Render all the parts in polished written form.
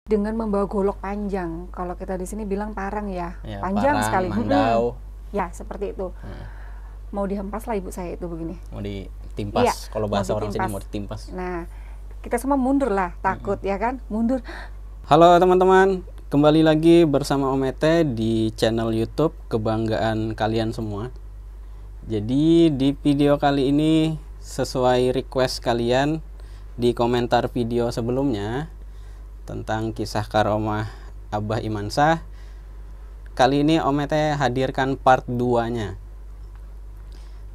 dengan membawa golok panjang. Kalau kita di sini bilang parang ya, Ya, panjang parang, sekali. mandau. Ya, seperti itu. Mau dihempas lah ibu saya itu begini. Mau ditimpas, Iya, kalau mau bahasa orang sini ditimpas. mau ditimpas. Nah, kita semua mundur lah, takut ya kan, mundur. Halo teman-teman, kembali lagi bersama Om Ete di channel YouTube Kebanggaan Kalian Semua. Jadi di video kali ini sesuai request kalian di komentar video sebelumnya tentang kisah karomah Abah Imansah, kali ini Om Ete hadirkan part 2-nya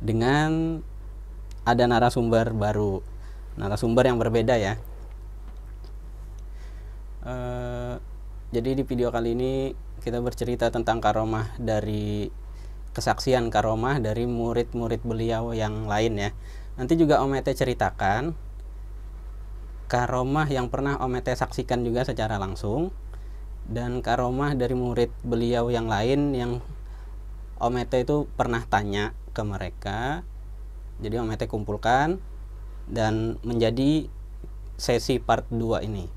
dengan ada narasumber baru, narasumber yang berbeda ya. Jadi di video kali ini kita bercerita tentang karomah dari kesaksian karomah dari murid-murid beliau yang lain ya. Nanti juga Om Ete ceritakan karomah yang pernah Om Ete saksikan juga secara langsung, dan karomah dari murid beliau yang lain yang Om Ete itu pernah tanya ke mereka. Jadi Om Ete kumpulkan dan menjadi sesi part 2 ini.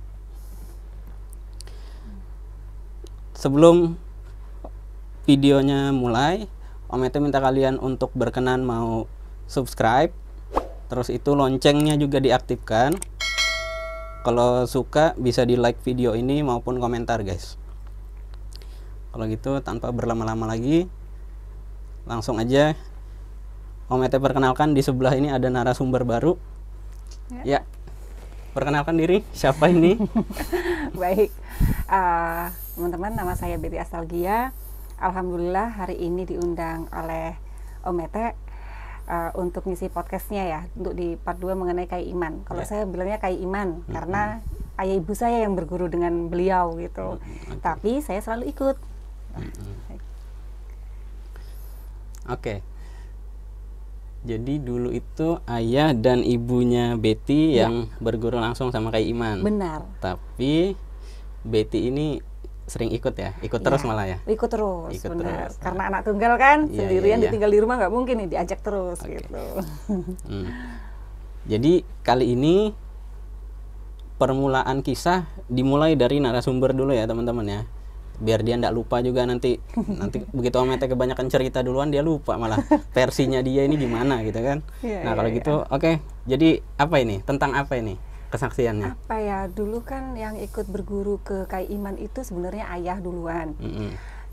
Sebelum videonya mulai, Om Ete minta kalian untuk berkenan mau subscribe, terus itu loncengnya juga diaktifkan. Kalau suka bisa di like video ini maupun komentar guys. Kalau gitu tanpa berlama-lama lagi, langsung aja Om Ete perkenalkan. Di sebelah ini ada narasumber baru. Ya, perkenalkan diri, siapa ini? Baik, teman-teman, nama saya Betty Astalgia. Alhamdulillah hari ini diundang oleh Om Ete untuk ngisi podcastnya ya, untuk di part 2 mengenai Kai Iman. Kalau saya bilangnya Kai Iman karena ayah ibu saya yang berguru dengan beliau gitu. Tapi saya selalu ikut. Oke. Jadi dulu itu ayah dan ibunya Betty yang berguru langsung sama Kai Iman. Benar. Tapi Betty ini sering ikut ya, ikut terus malah ya. Ikut terus, Ikut benar. terus. Karena anak tunggal kan, Iya, sendirian iya. ditinggal di rumah nggak mungkin nih, diajak terus gitu. Jadi kali ini permulaan kisah dimulai dari narasumber dulu ya teman-teman ya, biar dia ndak lupa juga nanti begitu Om Ete kebanyakan cerita duluan dia lupa malah versinya dia ini gimana gitu kan. Iya, Nah iya, kalau iya. gitu oke. Jadi apa ini, tentang apa ini kesaksiannya? Apa ya, dulu kan yang ikut berguru ke Kai Iman itu sebenarnya ayah duluan.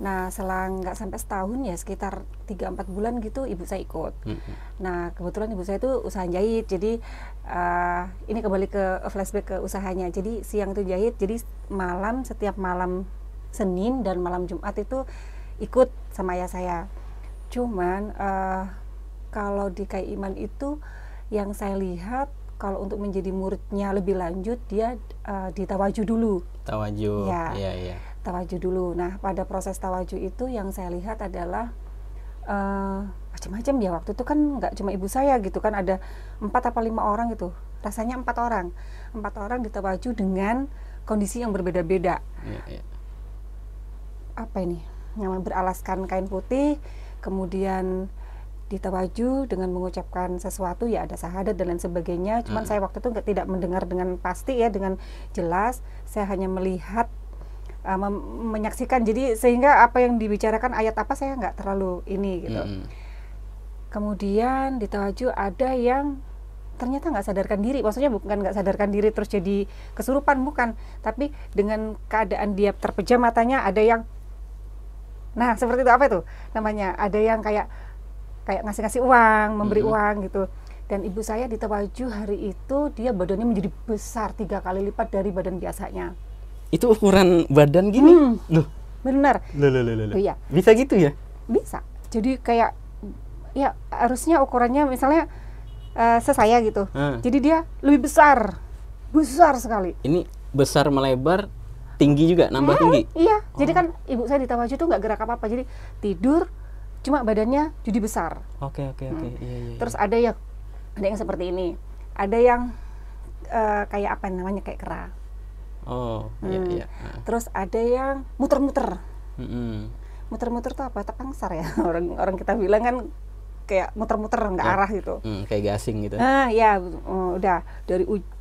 Nah selang nggak sampai setahun ya, sekitar 3-4 bulan gitu ibu saya ikut. Nah kebetulan ibu saya itu usaha jahit, jadi ini kembali ke flashback ke usahanya. Jadi siang itu jahit, jadi setiap malam Senin dan malam Jumat itu ikut sama ayah saya. Cuman kalau di Kai Iman itu yang saya lihat, kalau untuk menjadi muridnya lebih lanjut dia ditawaju dulu. Tawaju. Ya. Iya. Tawaju dulu. Nah pada proses tawaju itu yang saya lihat adalah macam-macam ya. Waktu itu kan nggak cuma ibu saya gitu kan, ada 4 atau 5 orang gitu. Rasanya 4 orang. 4 orang ditawaju dengan kondisi yang berbeda-beda. Iya. Apa ini? Yang beralaskan kain putih, kemudian ditawaju dengan mengucapkan sesuatu ya, ada syahadat dan lain sebagainya. Cuman saya waktu itu tidak mendengar dengan pasti ya, dengan jelas. Saya hanya melihat, menyaksikan. Jadi sehingga apa yang dibicarakan ayat apa saya nggak terlalu ini gitu. Kemudian ditawaju ada yang ternyata nggak sadarkan diri. Maksudnya bukan nggak sadarkan diri terus jadi kesurupan, bukan. Tapi dengan keadaan dia terpejam matanya, ada yang, nah seperti itu, apa itu namanya, ada yang kayak ngasih uang, memberi uang gitu. Dan ibu saya ditawaju hari itu dia badannya menjadi besar 3 kali lipat dari badan biasanya. Itu ukuran badan gini? Loh. Benar. Loh. Oh, iya. Bisa gitu ya? Bisa. Jadi kayak ya harusnya ukurannya misalnya sesaya gitu. Jadi dia lebih besar sekali. Ini besar melebar, tinggi juga, nambah tinggi? Iya. Jadi kan ibu saya ditawaju tuh nggak gerak apa-apa. Jadi tidur cuma badannya jadi besar. Oke. Iya. Terus ada yang seperti ini, ada yang kayak apa namanya, kayak kera. Oh, iya. Terus ada yang muter-muter. Mm-mm. Muter-muter tuh apa? Tapangsar ya. Orang kita bilang kan kayak muter-muter nggak arah gitu. Kayak gasing gitu. Ya udah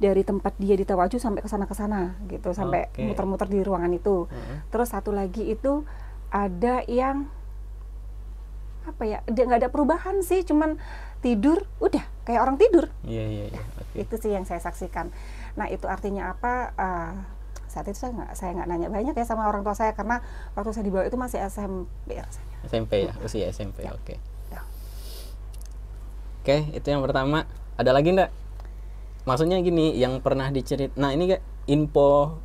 dari tempat dia di Tawaju sampai ke sana gitu, sampai muter-muter di ruangan itu. Terus satu lagi itu ada yang apa ya, dia nggak ada perubahan sih, cuman tidur udah kayak orang tidur. Iya. Itu sih yang saya saksikan. Nah itu artinya apa? Saat itu saya nggak nanya banyak ya sama orang tua saya, karena waktu saya dibawa itu masih SMP rasanya. SMP ya, usia SMP. Ya. Oke. Ya. Oke, itu yang pertama. Ada lagi enggak? Maksudnya gini, yang pernah dicerit. Nah, ini kayak info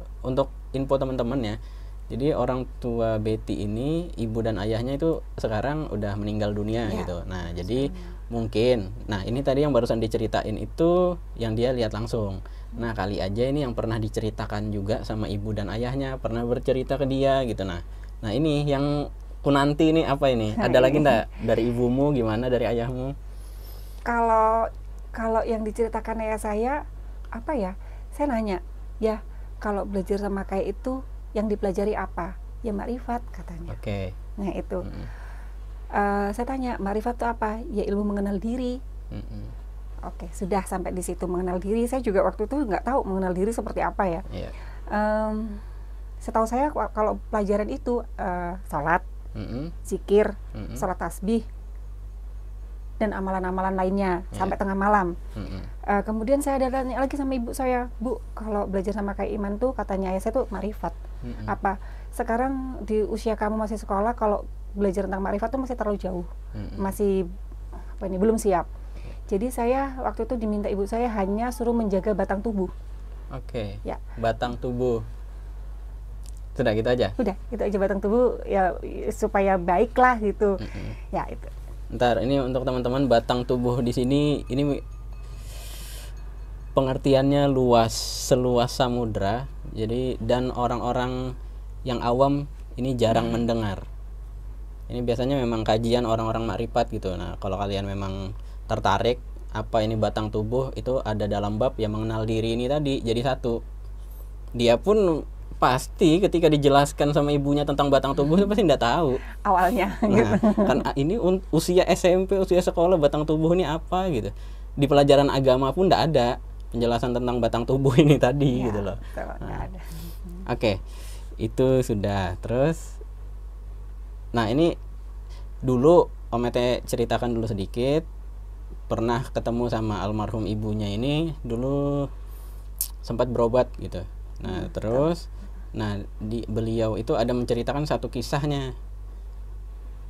teman-teman ya. Jadi orang tua Betty ini, ibu dan ayahnya itu sekarang udah meninggal dunia gitu. Nah, jadi mungkin, nah ini tadi yang barusan diceritain itu yang dia lihat langsung. Nah, kali aja ini yang pernah diceritakan juga sama ibu dan ayahnya, pernah bercerita ke dia gitu. Nah ini yang Kunanti ini apa ini? Ada lagi enggak dari ibumu, gimana dari ayahmu? Kalau yang diceritakan ayah saya apa ya? Saya nanya, ya kalau belajar sama kayak itu yang dipelajari apa? Ya makrifat katanya. Oke. Nah itu. Saya tanya, makrifat itu apa? Ya ilmu mengenal diri. Oke, sudah sampai di situ mengenal diri. Saya juga waktu itu nggak tahu mengenal diri seperti apa ya. Setahu saya kalau pelajaran itu sholat, zikir, sholat tasbih, dan amalan-amalan lainnya sampai tengah malam. Kemudian saya ada tanya lagi sama ibu saya, Bu, kalau belajar sama kayak Iman tuh katanya ayah saya tuh makrifat. Apa sekarang di usia kamu masih sekolah, kalau belajar tentang makrifat tuh masih terlalu jauh, masih belum siap. Jadi saya waktu itu diminta ibu saya hanya suruh menjaga batang tubuh. Oke. Ya. Batang tubuh. Sudah gitu aja. Udah, gitu aja batang tubuh ya supaya baik lah gitu. Ya itu. Ntar ini untuk teman-teman, batang tubuh di sini ini pengertiannya luas, seluas samudra. Jadi dan orang-orang yang awam ini jarang mendengar. Ini biasanya memang kajian orang-orang makrifat gitu. Nah, kalau kalian memang tertarik apa ini batang tubuh, itu ada dalam bab yang mengenal diri ini tadi jadi satu. Dia pun pasti ketika dijelaskan sama ibunya tentang batang tubuh itu pasti tidak tahu awalnya. Nah, kan ini usia SMP, usia sekolah, batang tubuh ini apa gitu. Di pelajaran agama pun tidak ada penjelasan tentang batang tubuh ini tadi gitu loh. Ada. Oke, itu sudah. Terus nah ini dulu Om Ete ceritakan dulu sedikit, pernah ketemu sama almarhum ibunya ini dulu sempat berobat gitu. Nah terus beliau itu ada menceritakan satu kisahnya.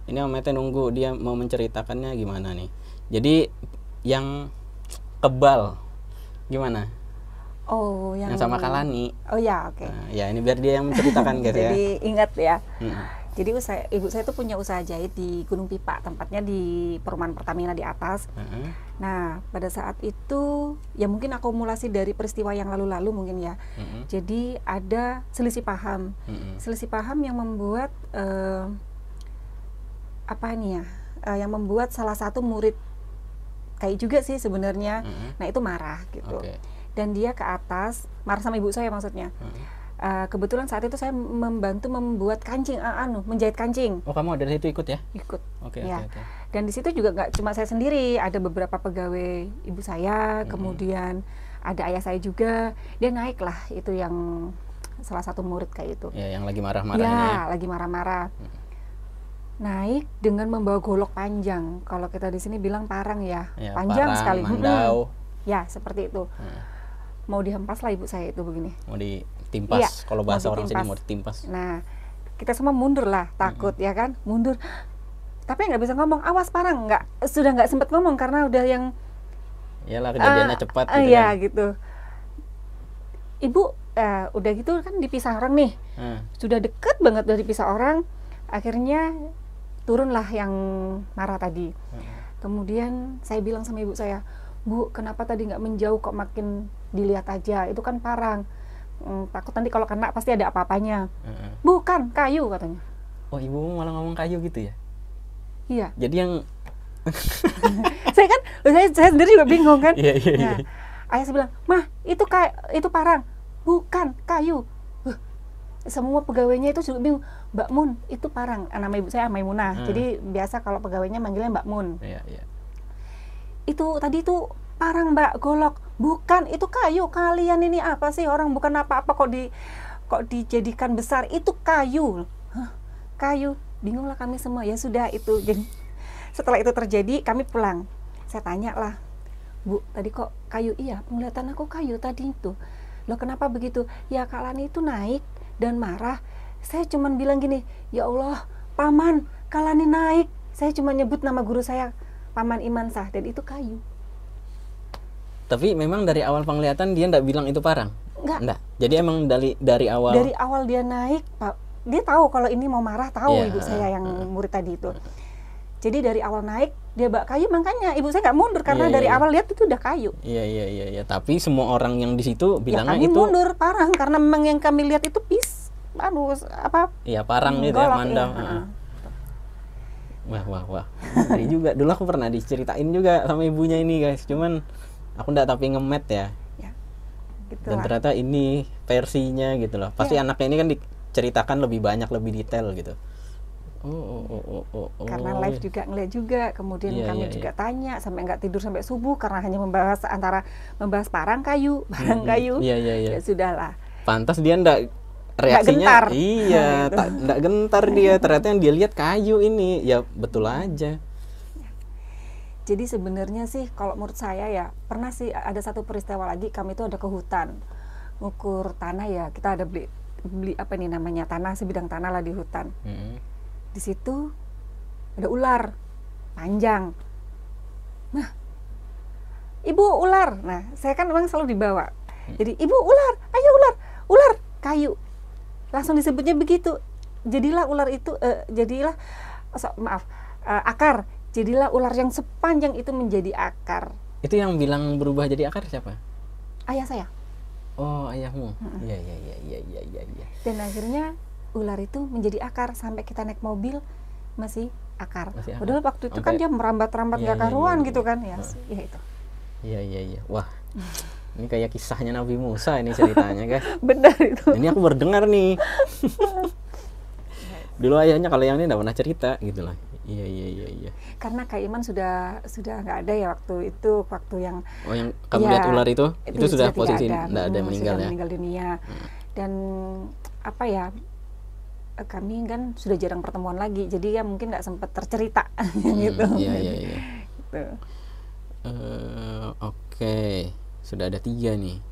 Ini Om Ete nunggu dia mau menceritakannya gimana nih. Jadi yang kebal gimana? Oh, yang sama Kalani. Oh ya, oke. Nah, ya ini biar dia yang menceritakan gitu ya. Jadi ingat ya. Jadi ibu saya itu punya usaha jahit di Gunung Pipa, tempatnya di perumahan Pertamina di atas. Nah, pada saat itu ya mungkin akumulasi dari peristiwa yang lalu-lalu mungkin ya. Jadi ada selisih paham. Selisih paham yang membuat yang membuat salah satu murid kayak juga sih sebenarnya. Nah, itu marah gitu. Dan dia ke atas, marah sama ibu saya maksudnya. Kebetulan saat itu saya membantu membuat kancing, menjahit kancing. Oh, kamu ada di situ ikut ya? Ikut. Oke. Dan di situ juga nggak cuma saya sendiri, ada beberapa pegawai ibu saya, kemudian ada ayah saya juga. Dia naik lah, itu yang salah satu murid kayak itu. Ya, yang lagi marah-marahnya. Ya, lagi marah-marah. Naik dengan membawa golok panjang. Kalau kita di sini bilang parang ya, panjang parang, sekali. Mandau. Ya, seperti itu. Mau dihempas lah ibu saya itu begini. Mau ditimpas, kalau bahasa orang sini mau ditimpas. Nah, kita semua mundur lah, takut ya kan, mundur. Tapi nggak bisa ngomong, awas parang, sudah nggak sempat ngomong karena udah yang. Iyalah kejadiannya cepat gitu. Iya gitu. Ibu, udah gitu kan dipisah orang nih, sudah deket banget dari dipisah orang, akhirnya turunlah yang marah tadi. Kemudian saya bilang sama ibu saya, Bu, kenapa tadi nggak menjauh kok makin dilihat aja, itu kan parang. Takut nanti kalau kena pasti ada apa-apanya. Bukan, kayu katanya. Oh, ibu malah ngomong kayu gitu ya? Iya. Jadi yang saya sendiri juga bingung kan. Iya. Nah, ayah saya bilang, Mah, itu parang. Bukan, kayu. Semua pegawainya itu juga bingung. Mbak Mun, itu parang. Nama ibu saya Maimunah. Jadi biasa kalau pegawainya manggilnya Mbak Mun. Iya. itu tadi itu parang Mbak, golok. Bukan, itu kayu. Kalian ini apa sih, orang bukan apa-apa kok dijadikan besar. Itu kayu. Hah, kayu. Bingunglah kami semua. Ya sudah itu. Jadi setelah itu terjadi kami pulang. Saya tanya lah, Bu, tadi kok kayu? Iya, penglihatan aku kayu tadi itu. Loh kenapa begitu? Ya Kak Lani itu naik dan marah. Saya cuman bilang gini, ya Allah, Paman, Kak Lani naik. Saya cuma nyebut nama guru saya, Paman Imansah, dan itu kayu. Tapi memang dari awal penglihatan dia nggak bilang itu parang? Enggak. Jadi emang dari awal? Dari awal dia naik, Pak, dia tahu kalau ini mau marah, tahu ibu saya yang murid tadi itu. Jadi dari awal naik, dia bawa kayu, makanya ibu saya nggak mundur, karena dari awal lihat itu udah kayu. Iya. Tapi semua orang yang di situ bilangnya kami itu mundur, parang, karena memang yang kami lihat itu Iya, parang gitu ya, mandam. Wah. Ngeri juga. Dulu aku pernah diceritain juga sama ibunya ini, guys. Cuman aku nggak tapi ngemet ya. Gitu Dan ternyata ini versinya gitu loh. Pasti anaknya ini kan diceritakan lebih banyak, lebih detail gitu. Karena live juga ngeliat juga, kemudian kami juga tanya sampai nggak tidur sampai subuh karena hanya membahas parang kayu. Ya sudahlah. Pantas dia reaksinya gentar. Iya, nggak gentar dia. Ternyata yang dia lihat kayu ini. Ya betul aja. Jadi sebenarnya sih kalau menurut saya ya, pernah sih ada satu peristiwa lagi, kami itu ada ke hutan ngukur tanah ya. Kita ada beli apa nih namanya, tanah, sebidang tanah lah di hutan. Di situ ada ular panjang. Nah, Ibu, ular. Nah, saya kan memang selalu dibawa. Jadi, Ibu, ular, ayo ular kayu. Langsung disebutnya begitu. Jadilah ular itu akar. Jadilah ular yang sepanjang itu menjadi akar. Itu yang bilang berubah jadi akar siapa? Ayah saya. Oh, ayahmu. Iya. Dan akhirnya ular itu menjadi akar sampai kita naik mobil masih akar. Padahal waktu itu kan dia merambat-rambat nggak karuan gitu kan ya. Ya itu. Iya. Wah. Ini kayak kisahnya Nabi Musa ini ceritanya, guys. Benar itu. Ini aku berdengar nih. Dulu ayahnya kalau yang ini enggak pernah cerita gitu lah. Iya. Karena Kak Iman sudah nggak ada ya waktu itu, waktu yang yang kamu lihat ular itu sudah posisi enggak ada, meninggal ya. Meninggal dunia. Dan apa ya? Kami kan sudah jarang pertemuan lagi, jadi ya mungkin nggak sempat tercerita gitu. Iya. Gitu. Oke. Sudah ada 3 nih.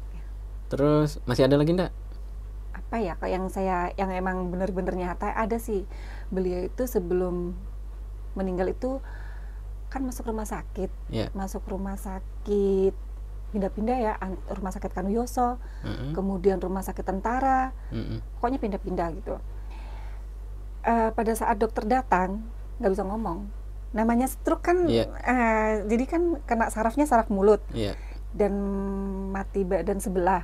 Terus masih ada lagi enggak? Apa ya, yang emang benar-benar nyata ada sih. Beliau itu sebelum meninggal itu kan masuk rumah sakit. Masuk rumah sakit pindah-pindah ya, rumah sakit Kanuyoso, kemudian rumah sakit tentara. Pokoknya pindah-pindah gitu. Pada saat dokter datang nggak bisa ngomong. Namanya stroke kan, jadi kan kena sarafnya saraf mulut. Dan mati badan sebelah.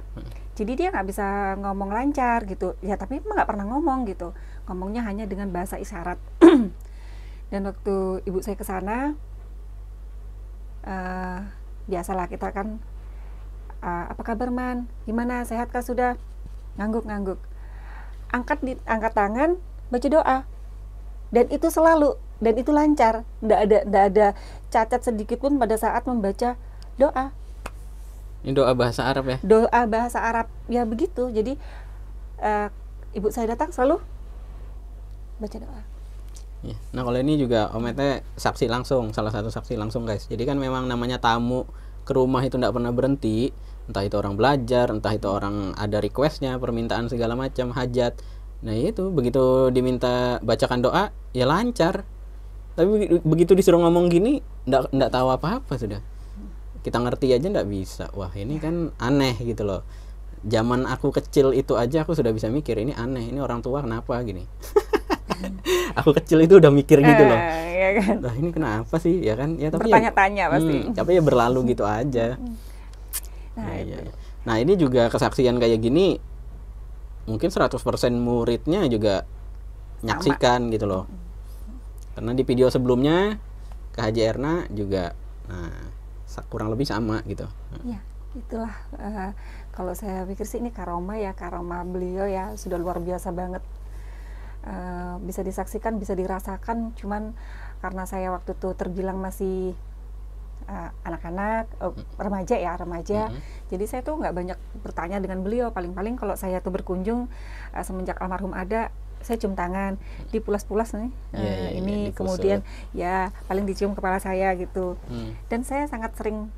Jadi dia nggak bisa ngomong lancar gitu. Ya tapi emang nggak pernah ngomong gitu. Ngomongnya hanya dengan bahasa isyarat. Dan waktu ibu saya ke sana, biasalah kita kan, apa kabar Man? Gimana, sehatkah sudah? Ngangguk-ngangguk. Angkat tangan, baca doa. Dan itu selalu, dan itu lancar. Nggak ada cacat sedikit pun pada saat membaca doa. Ini doa bahasa Arab ya? Doa bahasa Arab, ya begitu. Jadi ibu saya datang selalu baca doa. Nah kalau ini juga Om Ete saksi langsung, salah satu saksi langsung, guys. Jadi kan memang namanya tamu ke rumah itu tidak pernah berhenti. Entah itu orang belajar, entah itu orang ada requestnya, permintaan segala macam, hajat. Nah itu begitu diminta bacakan doa, ya lancar. Tapi begitu disuruh ngomong gini, nggak tahu apa-apa sudah. Kita ngerti aja nggak bisa. Wah ini kan aneh gitu loh. Zaman aku kecil itu aja aku sudah bisa mikir ini aneh, ini orang tua kenapa gini. Aku kecil itu udah mikir gitu loh. Ya kan? Nah ini kenapa sih ya kan? Ya tapi bertanya-tanya pasti. Tapi ya berlalu gitu aja. Nah ini juga kesaksian kayak gini mungkin 100% muridnya juga nyaksikan gitu loh. Karena di video sebelumnya Kak Haji Erna juga kurang lebih sama gitu. Ya, itulah kalau saya pikir sih ini karomah beliau ya sudah luar biasa banget. Bisa disaksikan, bisa dirasakan, cuman karena saya waktu itu terbilang masih anak-anak, remaja ya, remaja. Jadi saya tuh nggak banyak bertanya dengan beliau. Paling-paling kalau saya tuh berkunjung semenjak almarhum ada, saya cium tangan, dipulas-pulas nih, ini kemudian ya paling dicium kepala saya gitu. Dan saya sangat sering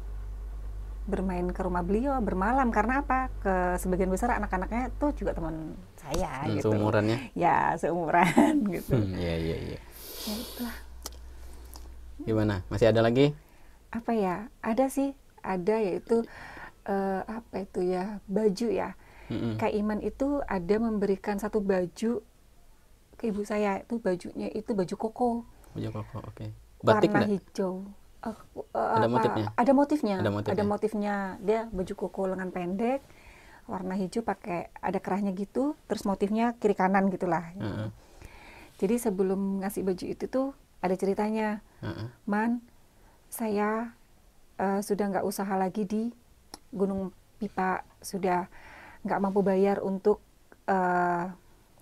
bermain ke rumah beliau bermalam karena apa? Ke sebagian besar anak-anaknya tuh juga teman saya gitu. Seumurannya? Ya, seumuran gitu. Iya. Ya itulah. Gimana? Masih ada lagi? Apa ya? Ada sih, ada yaitu apa itu ya? Baju ya. Kak Iman itu ada memberikan satu baju ke ibu saya, itu bajunya itu baju koko. Baju koko, oke. Batik warna enggak? hijau. Ada motifnya? Ada motifnya. Dia baju koko lengan pendek, warna hijau pakai ada kerahnya gitu, terus motifnya kiri kanan gitulah. Jadi sebelum ngasih baju itu tuh ada ceritanya. Man, saya sudah nggak usaha lagi di Gunung Pipa, sudah nggak mampu bayar untuk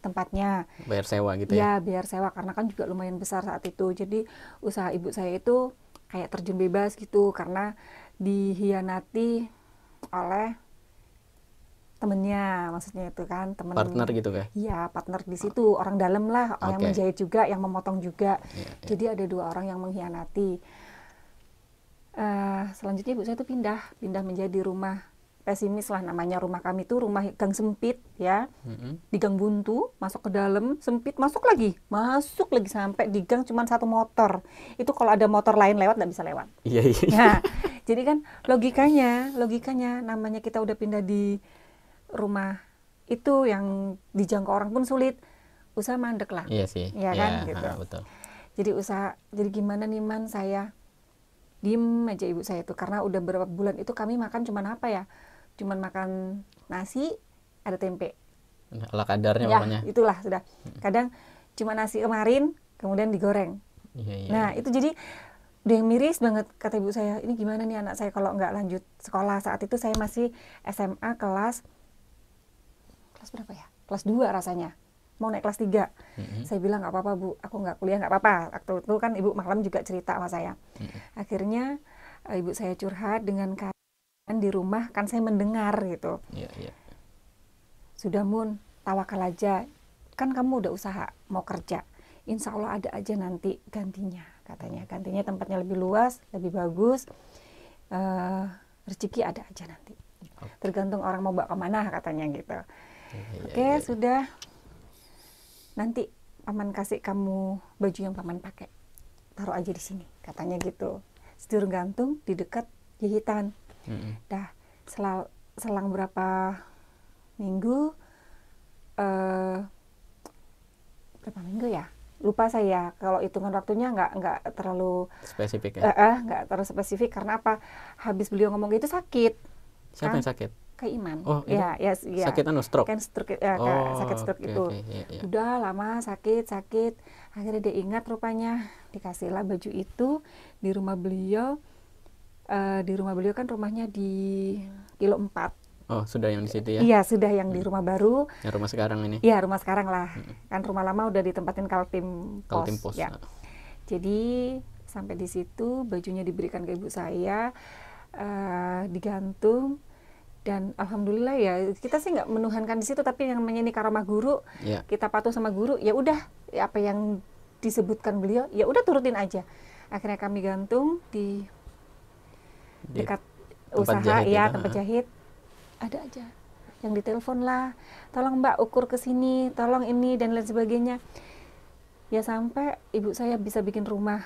tempatnya. Bayar sewa gitu Ya, ya? bayar sewa karena kan juga lumayan besar saat itu. Jadi usaha ibu saya itu kayak terjun bebas gitu karena dihianati oleh temennya, maksudnya itu kan temen partner gitu kan? Iya, partner di situ, orang dalam lah, yang menjahit juga, yang memotong juga. Jadi ada 2 orang yang mengkhianati. Selanjutnya ibu saya itu pindah menjadi rumah pesimis lah namanya. Rumah kami itu rumah gang sempit ya, di gang buntu, masuk ke dalam sempit, masuk lagi sampai di gang cuma 1 motor. Itu kalau ada motor lain lewat nggak bisa lewat. Iya. Nah, jadi kan logikanya namanya kita udah pindah di rumah itu yang dijangkau orang pun sulit, usaha mandek lah. Iya sih. Iya kan gitu. Betul. Jadi gimana nih Man, saya diem aja ibu saya itu karena udah berapa bulan itu kami makan cuman apa ya? Cuman makan nasi, ada tempe. Ala kadarnya ya, pokoknya. Itulah sudah. Kadang cuma nasi kemarin, kemudian digoreng. Iya. Nah, itu jadi udah yang miris banget kata ibu saya. Ini gimana nih anak saya kalau nggak lanjut sekolah? Saat itu saya masih SMA kelas berapa ya? Kelas 2 rasanya. Mau naik kelas 3. Saya bilang nggak apa-apa Bu, aku nggak kuliah nggak apa-apa. Waktu itu kan ibu malam juga cerita sama saya. Akhirnya ibu saya curhat dengan keadaan di rumah, kan saya mendengar gitu. Iya. Sudah Mun, tawakal aja. Kan kamu udah usaha mau kerja. Insya Allah ada aja nanti gantinya katanya. Gantinya tempatnya lebih luas, lebih bagus. Rezeki ada aja nanti. Tergantung orang mau bawa kemana katanya gitu. Oke, sudah. Nanti paman kasih kamu baju yang paman pakai. Taruh aja di sini, katanya gitu. Setir gantung di dekat jahitan. Dah, selang berapa minggu, ya? Lupa saya. Kalau hitungan waktunya nggak terlalu spesifik ya? Nggak terlalu spesifik karena apa? Habis beliau ngomong gitu sakit. Siapa yang sakit? Kak Iman. Oh, ya. Sakit stroke? Kan stroke, sakit stroke itu. Iya. Udah lama sakit. Akhirnya dia ingat rupanya, dikasihlah baju itu di rumah beliau. Di rumah beliau kan rumahnya di Kilo 4. Oh, sudah yang di situ ya? Iya, sudah yang di rumah baru. Yang rumah sekarang ini? Iya, rumah sekarang lah. Kan rumah lama udah ditempatin Kaltim Pos. Ya. Jadi sampai di situ bajunya diberikan ke ibu saya, digantung. Dan alhamdulillah ya, kita sih nggak menuhankan di situ, tapi yang namanya ini karomah guru, kita patuh sama guru, ya udah apa yang disebutkan beliau, ya udah turutin aja. Akhirnya kami gantung di dekat usaha, tempat jahit, ada aja yang ditelepon lah, tolong Mbak ukur ke sini, tolong ini dan lain sebagainya. Ya sampai ibu saya bisa bikin rumah,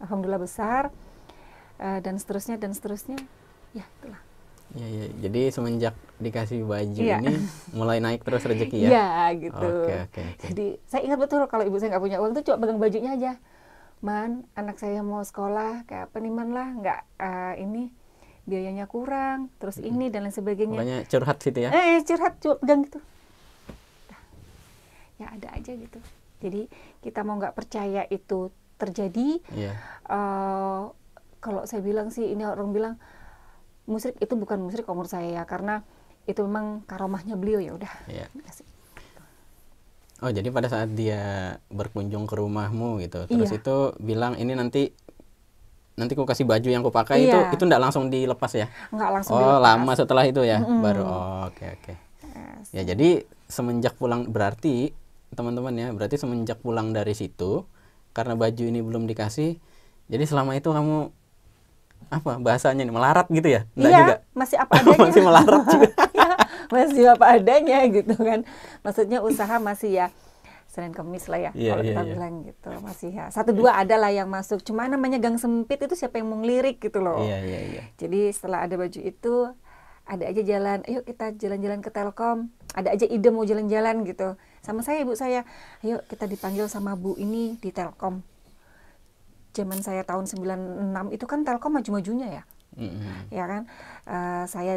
alhamdulillah besar, dan seterusnya. Ya itulah. Iya. Jadi semenjak dikasih baju ini mulai naik terus rezeki ya? Iya gitu. Oke. Jadi saya ingat betul kalau ibu saya nggak punya uang tuh coba pegang bajunya aja. Man, anak saya mau sekolah kayak apa nih Man lah, nggak ini biayanya kurang, terus ini dan lain sebagainya. Makanya curhat gitu ya? Curhat coba pegang gitu. Nah, ya ada aja gitu. Jadi kita mau nggak percaya itu terjadi. Kalau saya bilang sih, ini orang bilang musyrik, itu bukan musyrik menurut saya ya, karena itu memang karomahnya beliau, ya udah. Oh, jadi pada saat dia berkunjung ke rumahmu gitu, terus itu bilang ini nanti nanti aku kasih baju yang aku pakai Iya. itu enggak langsung dilepas ya? Nggak langsung Oh, dilepas. lama setelah itu ya baru. Oh, oke. Yes. Ya, jadi semenjak pulang, berarti teman-teman ya, berarti semenjak pulang dari situ karena baju ini belum dikasih, jadi selama itu kamu apa bahasanya nih, melarat gitu ya? Enggak Iya, juga. masih apa adanya. Masih melarat juga. Iya, masih apa adanya gitu kan. Maksudnya usaha masih ya Senin Kemis lah ya, Iya, kalau iya, kita iya. bilang gitu. Masih ya, 1-2 ada lah yang masuk. Cuma namanya gang sempit itu siapa yang mau ngelirik gitu loh. Iya. Jadi setelah ada baju itu, ada aja jalan, ayo kita jalan-jalan ke Telkom. Ada aja ide mau jalan-jalan gitu. Sama saya, ibu saya, ayo kita dipanggil sama bu ini di Telkom. Zaman saya tahun 96 itu kan Telkom maju-majunya ya. Ya kan, saya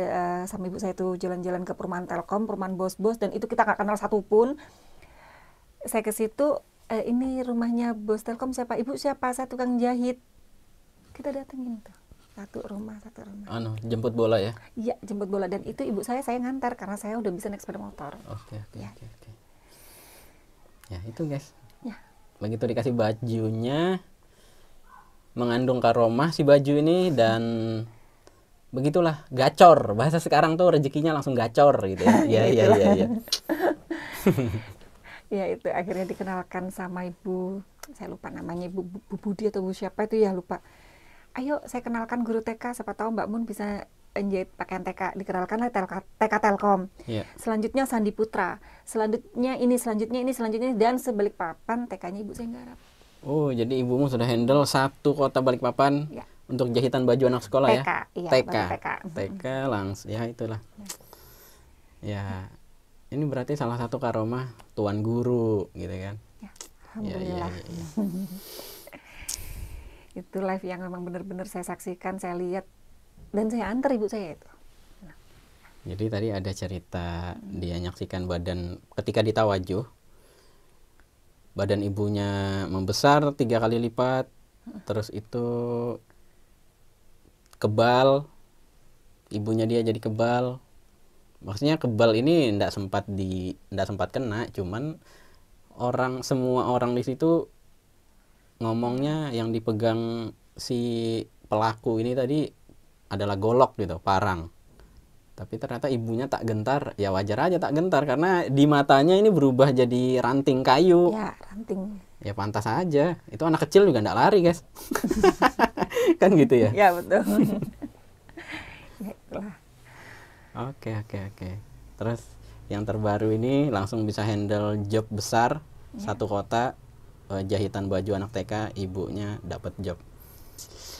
sama ibu saya tuh jalan-jalan ke perumahan Telkom, perumahan bos-bos, dan itu kita nggak kenal satupun. Saya ke situ, ini rumahnya bos Telkom siapa? Ibu siapa? Saya tukang jahit. Kita datengin tuh, satu rumah. Jemput bola ya? Iya, jemput bola. Dan itu ibu saya ngantar karena saya udah bisa naik sepeda motor. Oke. Ya. Ya, itu guys. Ya. Begitu dikasih bajunya, mengandung karomah si baju ini, dan begitulah gacor. Bahasa sekarang tuh rezekinya langsung gacor gitu ya. Iya. Ya itu akhirnya dikenalkan sama ibu, saya lupa namanya, ibu Budi atau bu siapa itu ya, lupa. Ayo saya kenalkan guru TK, siapa tahu Mbak Mun bisa menjahit pakaian TK. Dikenalkanlah TK Telkom. Iya. Selanjutnya Sandi Putra. Selanjutnya ini, dan sebalik papan TK-nya ibu saya nggarap. Oh, jadi ibumu sudah handle satu kota Balikpapan Ya. untuk jahitan baju anak sekolah TK, ya? iya, TK. baru TK. TK langsung, ya itulah. Ya, ini berarti salah satu karomah tuan guru gitu kan? Ya, alhamdulillah. Ya. Itu live yang memang benar-benar saya saksikan, saya lihat, dan saya antar ibu saya itu. Jadi tadi ada cerita dia nyaksikan badan ketika ditawajuh, badan ibunya membesar 3 kali lipat, terus itu kebal, ibunya dia jadi kebal. Maksudnya kebal ini ndak sempat kena, cuman semua orang di situ ngomongnya yang dipegang si pelaku ini tadi adalah golok gitu, parang. Tapi ternyata ibunya tak gentar, ya wajar aja tak gentar karena di matanya ini berubah jadi ranting kayu. Ya, ranting. Ya pantas aja, itu anak kecil juga ndak lari guys. Kan gitu ya? Ya betul. Ya itulah. Oke. Terus yang terbaru ini langsung bisa handle job besar, satu kota, jahitan baju anak TK, ibunya dapat job.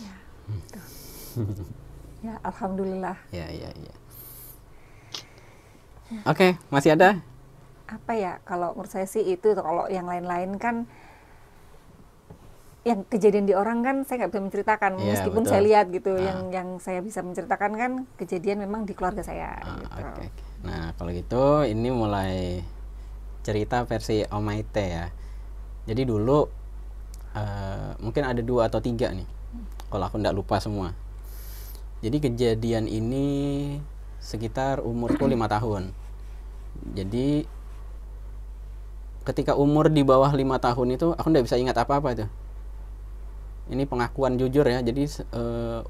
Ya, betul. Ya, alhamdulillah. Ya. Oke, masih ada? Apa ya, kalau menurut saya sih itu, kalau yang lain-lain kan yang kejadian di orang kan saya nggak bisa menceritakan, Ya, meskipun betul. saya lihat gitu. Yang saya bisa menceritakan kan kejadian memang di keluarga saya gitu. Oke. Nah, kalau gitu ini mulai cerita versi Om Maite ya. Jadi dulu mungkin ada 2 atau 3 nih, kalau aku nggak lupa semua. Jadi kejadian ini sekitar umurku 5 tahun. Jadi ketika umur di bawah 5 tahun itu aku nggak bisa ingat apa-apa itu. Ini pengakuan jujur ya. Jadi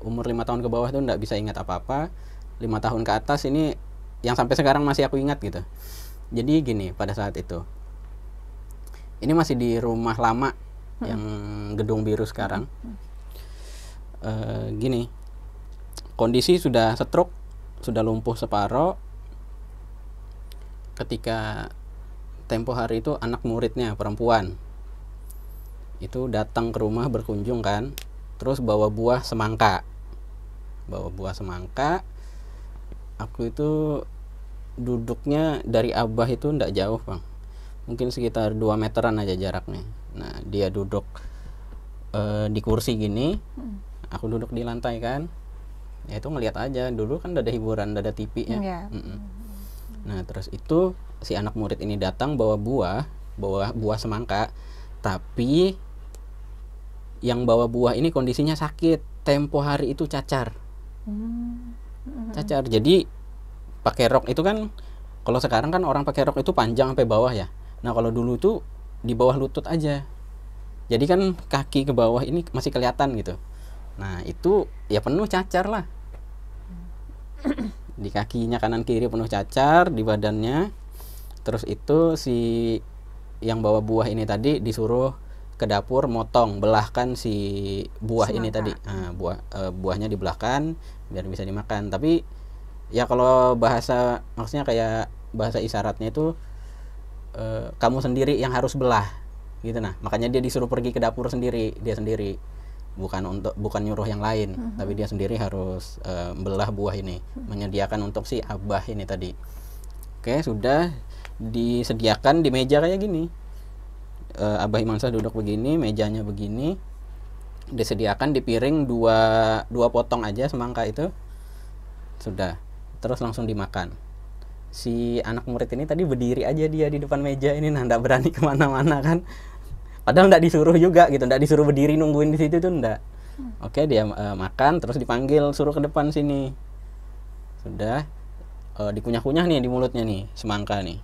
umur 5 tahun ke bawah itu nggak bisa ingat apa-apa. 5 tahun ke atas ini yang sampai sekarang masih aku ingat gitu. Jadi gini, pada saat itu ini masih di rumah lama yang gedung biru sekarang. Gini, kondisi sudah stroke, sudah lumpuh separoh. Ketika tempo hari itu anak muridnya perempuan itu datang ke rumah berkunjung kan, terus bawa buah semangka. Aku itu duduknya dari Abah itu ndak jauh bang, mungkin sekitar 2 meteran aja jaraknya. Nah dia duduk di kursi gini, aku duduk di lantai kan. Ya itu ngeliat aja, dulu kan udah ada hiburan, udah ada TV ya. Ya. Nah terus itu si anak murid ini datang bawa buah semangka, tapi yang bawa buah ini kondisinya sakit, tempo hari itu cacar. Jadi pakai rok itu kan, kalau sekarang kan orang pakai rok itu panjang sampai bawah ya. Nah kalau dulu tuh di bawah lutut aja, jadi kan kaki ke bawah ini masih kelihatan gitu. Nah itu ya penuh cacar lah. Di kakinya kanan kiri penuh cacar, di badannya. Terus itu si yang bawa buah ini tadi disuruh ke dapur motong, belahkan si buah ini tadi. Nah, buahnya dibelahkan biar bisa dimakan. Tapi ya kalau bahasa, maksudnya kayak bahasa isyaratnya itu kamu sendiri yang harus belah gitu. Nah makanya dia disuruh pergi ke dapur sendiri, dia sendiri, bukan nyuruh yang lain, tapi dia sendiri harus belah buah ini, menyediakan untuk si Abah ini tadi. Oke, sudah disediakan di meja kayak gini. Abah Imansyah duduk begini, mejanya begini, disediakan di piring dua potong aja semangka itu, sudah, terus langsung dimakan. Si anak murid ini tadi berdiri aja dia di depan meja ini, nah nggak berani kemana-mana kan, padahal nggak disuruh juga gitu, nggak disuruh berdiri nungguin di situ tuh nggak. Oke, dia makan, terus dipanggil suruh ke depan sini, sudah dikunyah-kunyah nih di mulutnya nih semangka nih,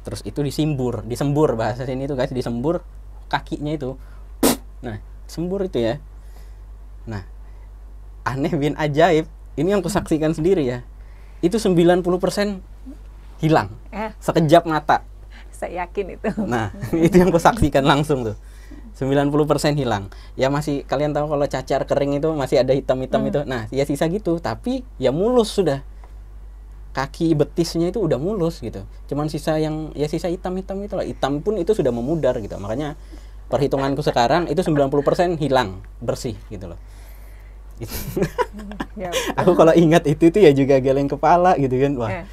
terus itu disembur bahasa sini tuh guys, disembur kakinya itu, nah sembur itu ya. Nah aneh bin ajaib, ini yang kusaksikan sendiri ya, itu 90% hilang sekejap mata. Saya yakin itu. Nah itu yang kusaksikan langsung tuh, 90% hilang. Ya masih, kalian tahu kalau cacar kering itu masih ada hitam-hitam itu, nah ya sisa gitu, tapi ya mulus sudah, kaki betisnya itu udah mulus gitu, cuman sisa hitam-hitam itu lah, hitam pun itu sudah memudar gitu. Makanya perhitunganku sekarang itu 90% hilang bersih gitu loh. Ya, Aku kalau ingat itu ya juga geleng kepala gitu kan, wah.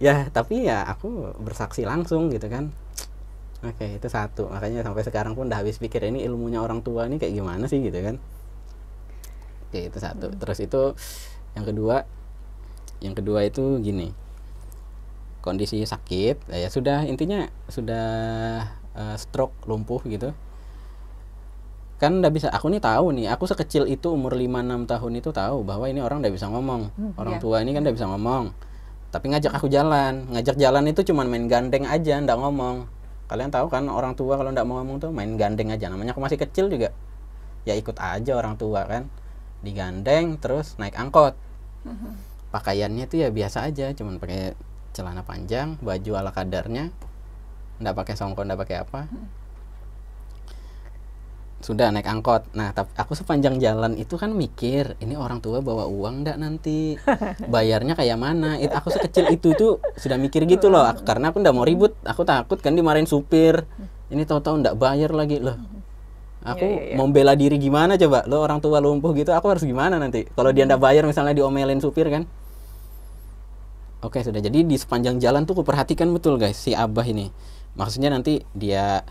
Ya tapi ya aku bersaksi langsung gitu kan. Oke, itu satu. Makanya sampai sekarang pun udah habis pikir ini ilmunya orang tua ini kayak gimana sih gitu kan. Oke, itu satu. Terus itu yang kedua itu gini, kondisi sakit ya sudah, intinya sudah stroke, lumpuh gitu kan. Udah bisa, aku nih tahu nih, aku sekecil itu umur 5-6 tahun itu tahu bahwa ini orang udah bisa ngomong, orang tua ini kan udah bisa ngomong, tapi ngajak jalan itu cuman main gandeng aja, ndak ngomong. Kalian tahu kan orang tua kalau ndak mau ngomong tuh main gandeng aja, namanya aku masih kecil juga ya ikut aja orang tua kan, digandeng terus naik angkot. Pakaiannya tuh ya biasa aja, cuman pakai celana panjang, baju ala kadarnya, ndak pakai songkok, ndak pakai apa. Sudah naik angkot. Nah, tapi aku sepanjang jalan itu kan mikir, ini orang tua bawa uang ndak nanti, bayarnya kayak mana. Aku sekecil itu sudah mikir gitu loh, karena aku ndak mau ribut, aku takut kan dimarahin supir. Ini tahu-tahu ndak bayar lagi loh. Aku mau bela diri gimana coba? Lo orang tua lumpuh gitu, aku harus gimana nanti? Kalau dia ndak bayar misalnya diomelin supir kan? Oke, sudah. Jadi di sepanjang jalan tuh aku perhatikan betul guys si Abah ini. Maksudnya nanti dia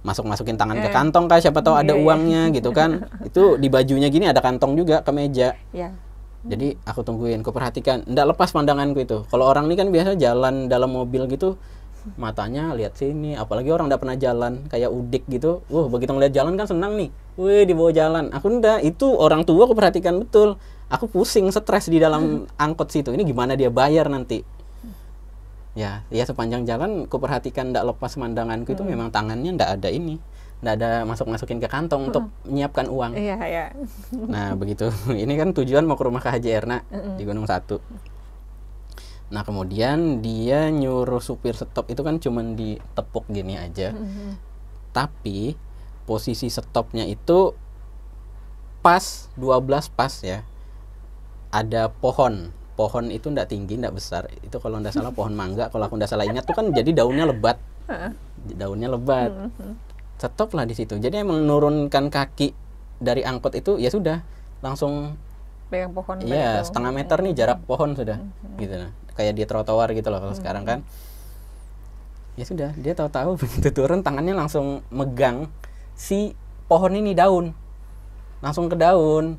masukin tangan ke kantong kan, siapa tahu ada uangnya gitu kan. Itu di bajunya gini ada kantong juga ke meja. Jadi aku tungguin, aku perhatikan, ndak lepas pandanganku itu. Kalau orang ini kan biasa jalan dalam mobil gitu, matanya lihat sini, apalagi orang ndak pernah jalan kayak udik gitu. Begitu ngeliat jalan kan senang nih, dibawa jalan. Aku ndak, itu orang tua aku perhatikan betul. Aku pusing, stres di dalam angkot situ. Ini gimana dia bayar nanti? Ya sepanjang jalan aku perhatikan, ndak lepas pandanganku itu memang tangannya ndak ada ini, ndak ada masukin ke kantong untuk menyiapkan uang. Nah begitu, ini kan tujuan mau ke rumah Kak Haji Erna di Gunung Satu. Nah kemudian dia nyuruh supir stop itu kan cuman ditepuk gini aja, tapi posisi stopnya itu pas 12 pas ya, ada pohon itu ndak tinggi, ndak besar, itu kalau ndak salah pohon mangga, kalau aku ndak salah ingat tuh kan, jadi daunnya lebat, stop lah di situ. Jadi emang menurunkan kaki dari angkot itu ya sudah langsung pegang pohon, iya setengah meter nih jarak pohon sudah gitu, nah kayak di trotoar gitu loh kalau sekarang kan. Ya sudah, dia tahu-tahu begitu turun tangannya langsung megang si pohon ini, daun, langsung ke daun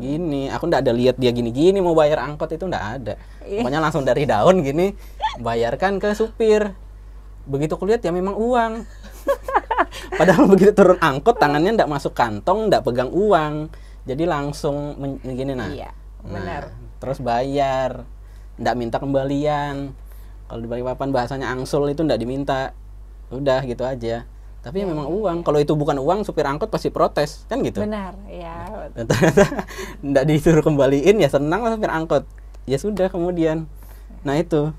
gini. Aku ndak ada lihat dia gini-gini mau bayar angkot, itu ndak ada. Pokoknya langsung dari daun gini bayarkan ke supir. Begitu kulihat ya memang uang. Padahal begitu turun angkot tangannya ndak masuk kantong, ndak pegang uang, jadi langsung begini. Nah benar, terus bayar, ndak minta kembalian. Kalau di Balikpapan bahasanya angsul itu ndak diminta, udah gitu aja. Tapi ya memang uang. Kalau itu bukan uang, supir angkot pasti protes, kan gitu. Benar, ya. Dan ternyata nggak disuruh kembaliin, ya senang lah supir angkot. Ya sudah kemudian. Nah itu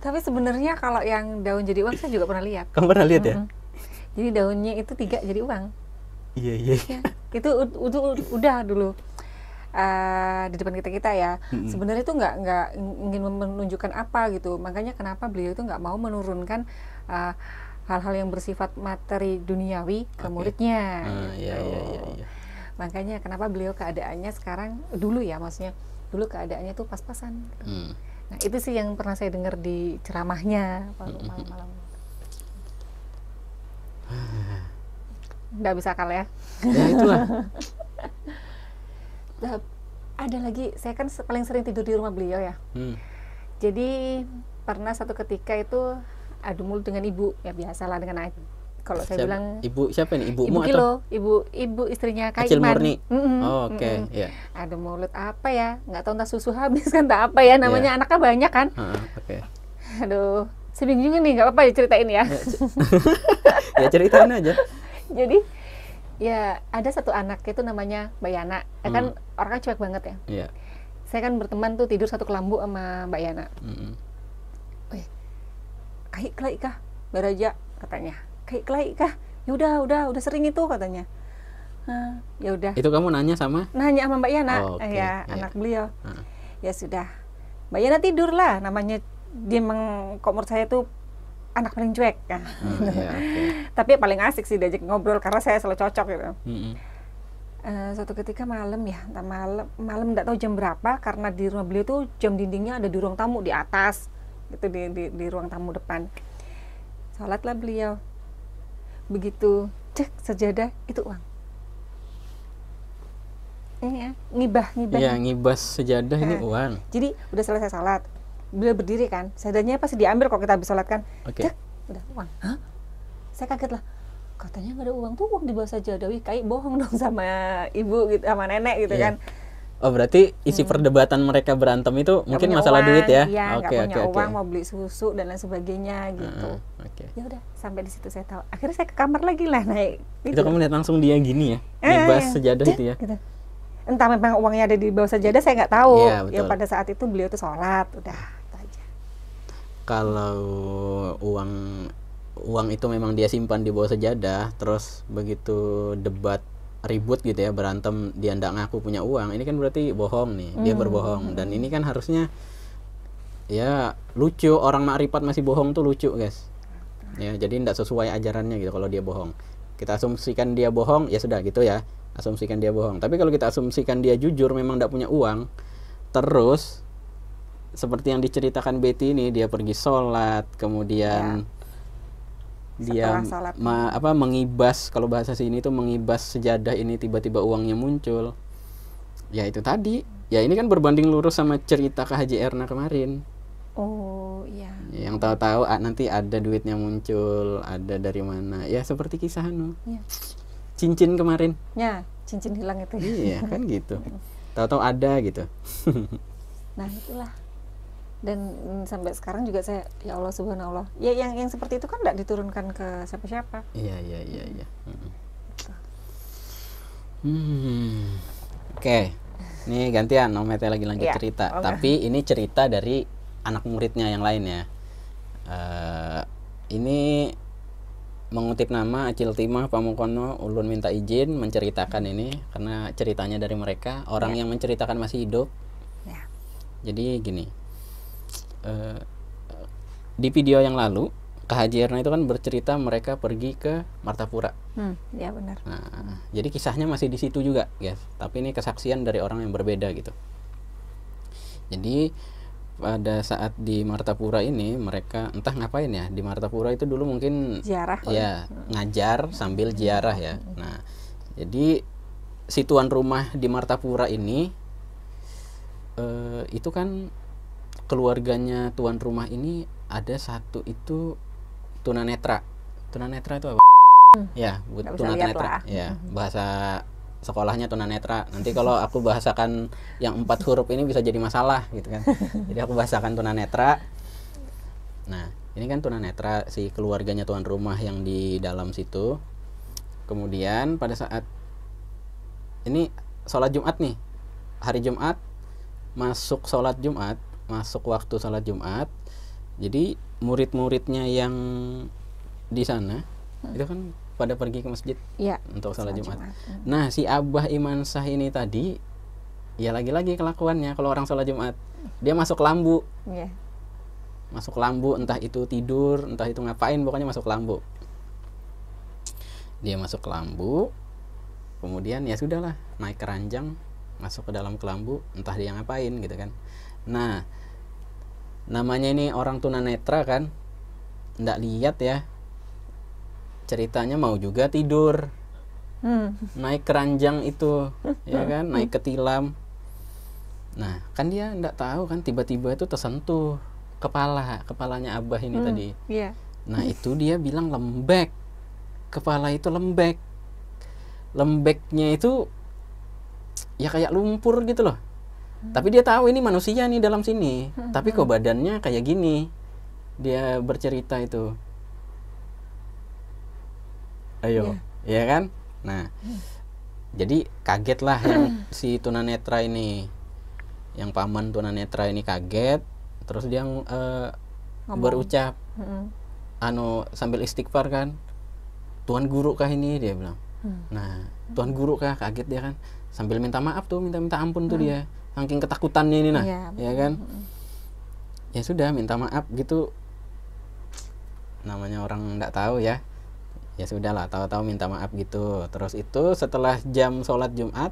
Tapi sebenarnya kalau yang daun jadi uang saya juga pernah lihat. Kamu pernah lihat ya? Jadi daunnya itu 3 jadi uang. Iya. Ya, itu udah dulu di depan kita ya. Sebenarnya itu nggak ingin menunjukkan apa gitu. Makanya kenapa beliau itu nggak mau menurunkan hal-hal yang bersifat materi duniawi ke muridnya. Gitu. Iya. Makanya kenapa beliau keadaannya sekarang dulu ya, maksudnya dulu keadaannya tuh pas-pasan. Nah itu sih yang pernah saya dengar di ceramahnya malam-malam. Nggak bisa akal ya. Ya itulah. Ada lagi, saya kan paling sering tidur di rumah beliau ya. Jadi pernah satu ketika itu adu mulut dengan ibu, ya biasalah dengan kalau saya bilang ibu siapa nih? Ibumu Kilo, atau ibu istrinya Kak Acil Iman. Murni. Oke. Ya. Adu mulut apa ya? Nggak tahu entah susu habis kan, tak apa ya namanya, anaknya banyak kan. Oke. Aduh, saya bingung juga nih, nggak apa-apa ya ceritain ya. Ya ceritain aja. Jadi ya ada satu anak itu namanya Mbak Yana, kan orangnya cuek banget ya. Iya. Saya kan berteman tuh tidur satu kelambu sama Mbak Yana. Kayak kah Baraja katanya. Kayak kah? Ya udah sering itu katanya. Ya udah. Itu kamu nanya sama Mbak Yana, ya. anak beliau. Ya sudah. Mbak Yana tidur lah, namanya dia kok menurut saya tuh anak paling cuek. Tapi paling asik sih diajak ngobrol karena saya selalu cocok gitu. Suatu ketika malam ya, malam nggak tahu jam berapa, karena di rumah beliau tuh jam dindingnya ada di ruang tamu di atas, gitu di ruang tamu depan. Sholatlah beliau, begitu cek sejadah itu uang. Ngibah. Iya, ngibas sejadah ini uang. Jadi udah selesai sholat, beliau berdiri kan, sedahnya pasti diambil kalau kita habis sholat kan. Cek, udah uang. Hah? Saya kaget lah. Katanya nggak ada uang, tuh uang di bawah sajadah. Wih, kayak bohong dong sama ibu gitu, sama nenek gitu kan. Oh, berarti isi perdebatan mereka berantem itu mungkin masalah uang, duit ya? Iya, nggak punya uang, mau beli susu dan lain sebagainya gitu. Ya udah, sampai di situ saya tahu. Akhirnya saya ke kamar lagi lah naik. Itu kamu lihat langsung dia gini ya, ngibas sejadah itu ya? Gitu. Entah memang uangnya ada di bawah sajadah, saya nggak tahu. Iya, ya pada saat itu beliau tuh sholat, udah itu aja. Kalau uang itu memang dia simpan di bawah sajadah, terus begitu debat ribut gitu ya, berantem, dia ndak ngaku punya uang, ini kan berarti bohong nih, dia berbohong. Dan ini kan harusnya ya lucu, orang makrifat masih bohong tuh lucu guys ya. Jadi ndak sesuai ajarannya gitu kalau dia bohong. Kita asumsikan dia bohong, ya sudah gitu ya, asumsikan dia bohong. Tapi kalau kita asumsikan dia jujur, memang ndak punya uang, terus seperti yang diceritakan Betty ini, dia pergi sholat, kemudian dia mengibas, kalau bahasa sini itu mengibas sejadah ini, tiba-tiba uangnya muncul. Ya itu tadi, ya ini kan berbanding lurus sama cerita Kak Haji Erna kemarin. Oh iya. Yang tahu-tahu nanti ada duitnya muncul, ada dari mana? Ya seperti kisah cincin kemarin. Ya, cincin hilang itu. Iya kan gitu. Tahu-tahu ada gitu. Nah itulah. Dan sampai sekarang juga saya, ya Allah subhanallah, ya yang seperti itu kan tidak diturunkan ke siapa-siapa. Iya. Oke. Nih gantian, Om Mete lagi lanjut cerita. Tapi ini cerita dari anak muridnya yang lain ya. Ini mengutip nama Acil Timah Pamukono, ulun minta izin menceritakan ini karena ceritanya dari mereka, orang yang menceritakan masih hidup. Jadi gini, di video yang lalu Kak Haji Erna itu kan bercerita mereka pergi ke Martapura. Ya benar. Nah, jadi kisahnya masih di situ juga, guys. Tapi ini kesaksian dari orang yang berbeda gitu. Jadi pada saat di Martapura ini mereka entah ngapain ya. Di Martapura itu dulu mungkin ziarah. Ya, ngajar sambil ziarah ya. Nah, jadi si tuan rumah di Martapura ini itu kan keluarganya tuan rumah ini ada satu itu tunanetra. Tunanetra itu apa? Ya, tunanetra. Ya, bahasa sekolahnya tunanetra. Nanti kalau aku bahasakan yang 4 huruf ini bisa jadi masalah gitu kan. Jadi aku bahasakan tunanetra. Nah, Ini kan tunanetra, si keluarganya tuan rumah yang di dalam situ. Kemudian pada saat ini sholat Jumat nih, hari Jumat, masuk sholat Jumat, masuk waktu sholat Jumat. Jadi murid-muridnya yang di sana itu kan pada pergi ke masjid Iya, untuk sholat Jumat. Jumat. Nah, si Abah Imansah ini tadi, ya lagi-lagi kelakuannya kalau orang sholat Jumat, dia masuk lambu. Iya. Masuk lambu, entah itu tidur, entah itu ngapain, pokoknya masuk lambu. Dia masuk lambu, kemudian ya sudahlah, naik keranjang, masuk ke dalam kelambu, entah dia ngapain gitu kan. Nah, namanya ini orang tunanetra kan, nggak lihat ya, ceritanya mau juga tidur, naik keranjang itu, ya kan, naik ke tilam. Nah, kan dia nggak tahu kan, tiba-tiba itu tersentuh kepalanya Abah ini tadi. Iya. Nah, itu dia bilang lembek, kepala itu lembek, lembeknya itu ya kayak lumpur gitu loh. Tapi dia tahu ini manusia nih dalam sini, tapi kok badannya kayak gini. Dia bercerita itu, ayo, ya kan? Nah, jadi kaget lah yang si tunanetra ini, yang paman tunanetra ini kaget. Terus dia berucap, sambil istighfar kan, Tuan Guru kah ini, dia bilang. Nah, Tuan Guru kah, kaget dia kan, sambil minta maaf tuh, minta ampun tuh dia, saking ketakutannya ini, nah, ya kan. Ya sudah, minta maaf gitu, namanya orang nggak tahu ya. Ya sudahlah, tahu-tahu minta maaf gitu. Terus itu setelah jam sholat Jumat,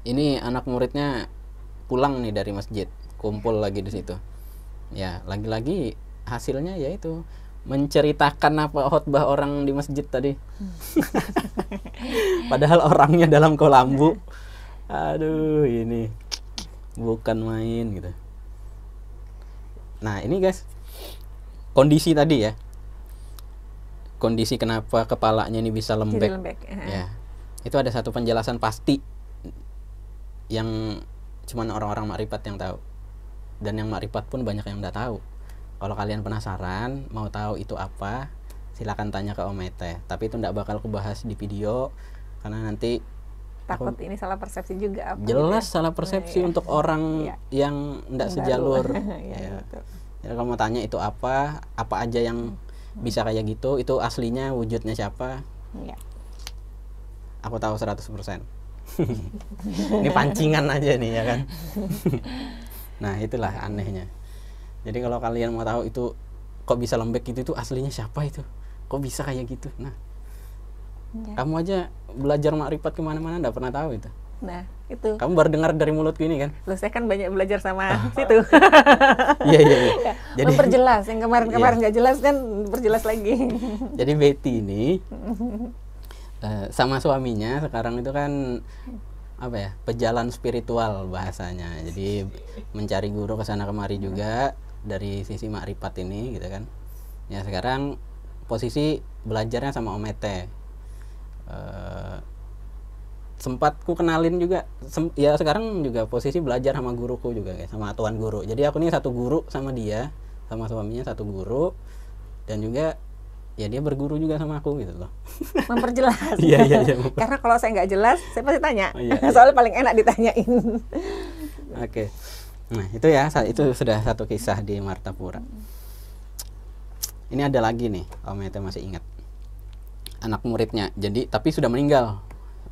ini anak muridnya pulang nih dari masjid, kumpul lagi di situ. Ya, lagi-lagi hasilnya yaitu menceritakan apa khotbah orang di masjid tadi. Padahal orangnya dalam kelambu. Aduh, ini bukan main gitu. Nah, ini guys, kondisi tadi ya. Kondisi kenapa kepalanya ini bisa lembek. Jadi lembek. Ya. Itu ada satu penjelasan pasti yang cuman orang-orang makrifat yang tahu. Dan yang makrifat pun banyak yang nggak tahu. Kalau kalian penasaran mau tahu itu apa, silakan tanya ke Om Ete. Tapi itu nggak bakal kubahas di video karena nanti Takut ini salah persepsi juga apa jelas gitu. salah persepsi untuk orang yang nggak sejalur. Ya. Ya, kalau mau tanya itu apa aja yang bisa kayak gitu, itu aslinya wujudnya siapa? Ya. Aku tahu 100%. Ini pancingan aja nih ya kan. Nah, itulah anehnya. Jadi kalau kalian mau tahu itu kok bisa lembek gitu, itu aslinya siapa itu? Kok bisa kayak gitu? Nah, kamu aja belajar makrifat kemana-mana nggak pernah tahu itu. Nah, itu. Kamu baru dengar dari mulutku ini kan? Loh, saya kan banyak belajar sama situ. Iya. Jadi memperjelas yang kemarin-kemarin nggak jelas kan, perjelas lagi. Jadi Betty ini sama suaminya sekarang itu kan apa ya, pejalan spiritual bahasanya. Jadi mencari guru kesana kemari juga dari sisi makrifat ini gitu kan. Ya sekarang posisi belajarnya sama Om Ete. Sempat ku kenalin juga, ya sekarang juga posisi belajar sama guruku juga guys, sama tuan guru. Jadi aku nih satu guru sama dia, sama suaminya satu guru, dan juga ya dia berguru juga sama aku gitu loh. Memperjelas. Iya. Karena kalau saya nggak jelas, saya pasti tanya. Iya. Soalnya paling enak ditanyain. Oke. Nah itu ya, itu sudah satu kisah di Martapura. Ini ada lagi nih, Om Ete masih ingat. Anak muridnya, jadi tapi sudah meninggal.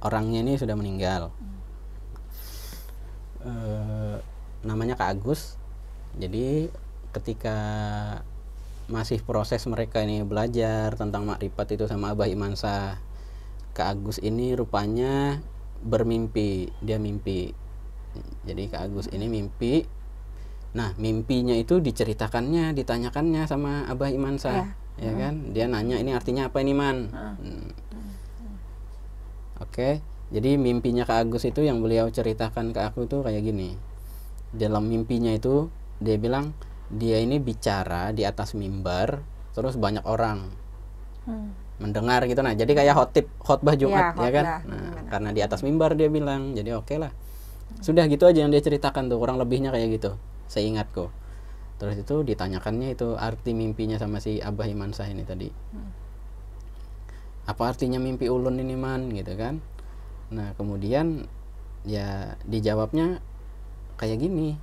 Orangnya ini sudah meninggal. Namanya Kak Agus. Jadi ketika masih proses mereka ini belajar tentang makrifat itu sama Abah Imansah, Kak Agus ini rupanya bermimpi. Dia mimpi. Jadi Kak Agus ini mimpi. Nah, mimpinya itu diceritakannya, ditanyakannya sama Abah Imansah, ya kan? Dia nanya, ini artinya apa ini, Man? Oke, jadi mimpinya Kak Agus itu yang beliau ceritakan ke aku itu kayak gini. Dalam mimpinya itu dia bilang dia ini bicara di atas mimbar, terus banyak orang mendengar gitu. Nah, jadi kayak khotbah Jumat ya kan? Nah, karena di atas mimbar dia bilang, jadi oke lah. Sudah gitu aja yang dia ceritakan tuh, kurang lebihnya kayak gitu, seingatku. Terus itu ditanyakannya itu arti mimpinya sama si Abah Imansah ini tadi. Apa artinya mimpi ulun ini man gitu kan. Nah kemudian ya dijawabnya kayak gini,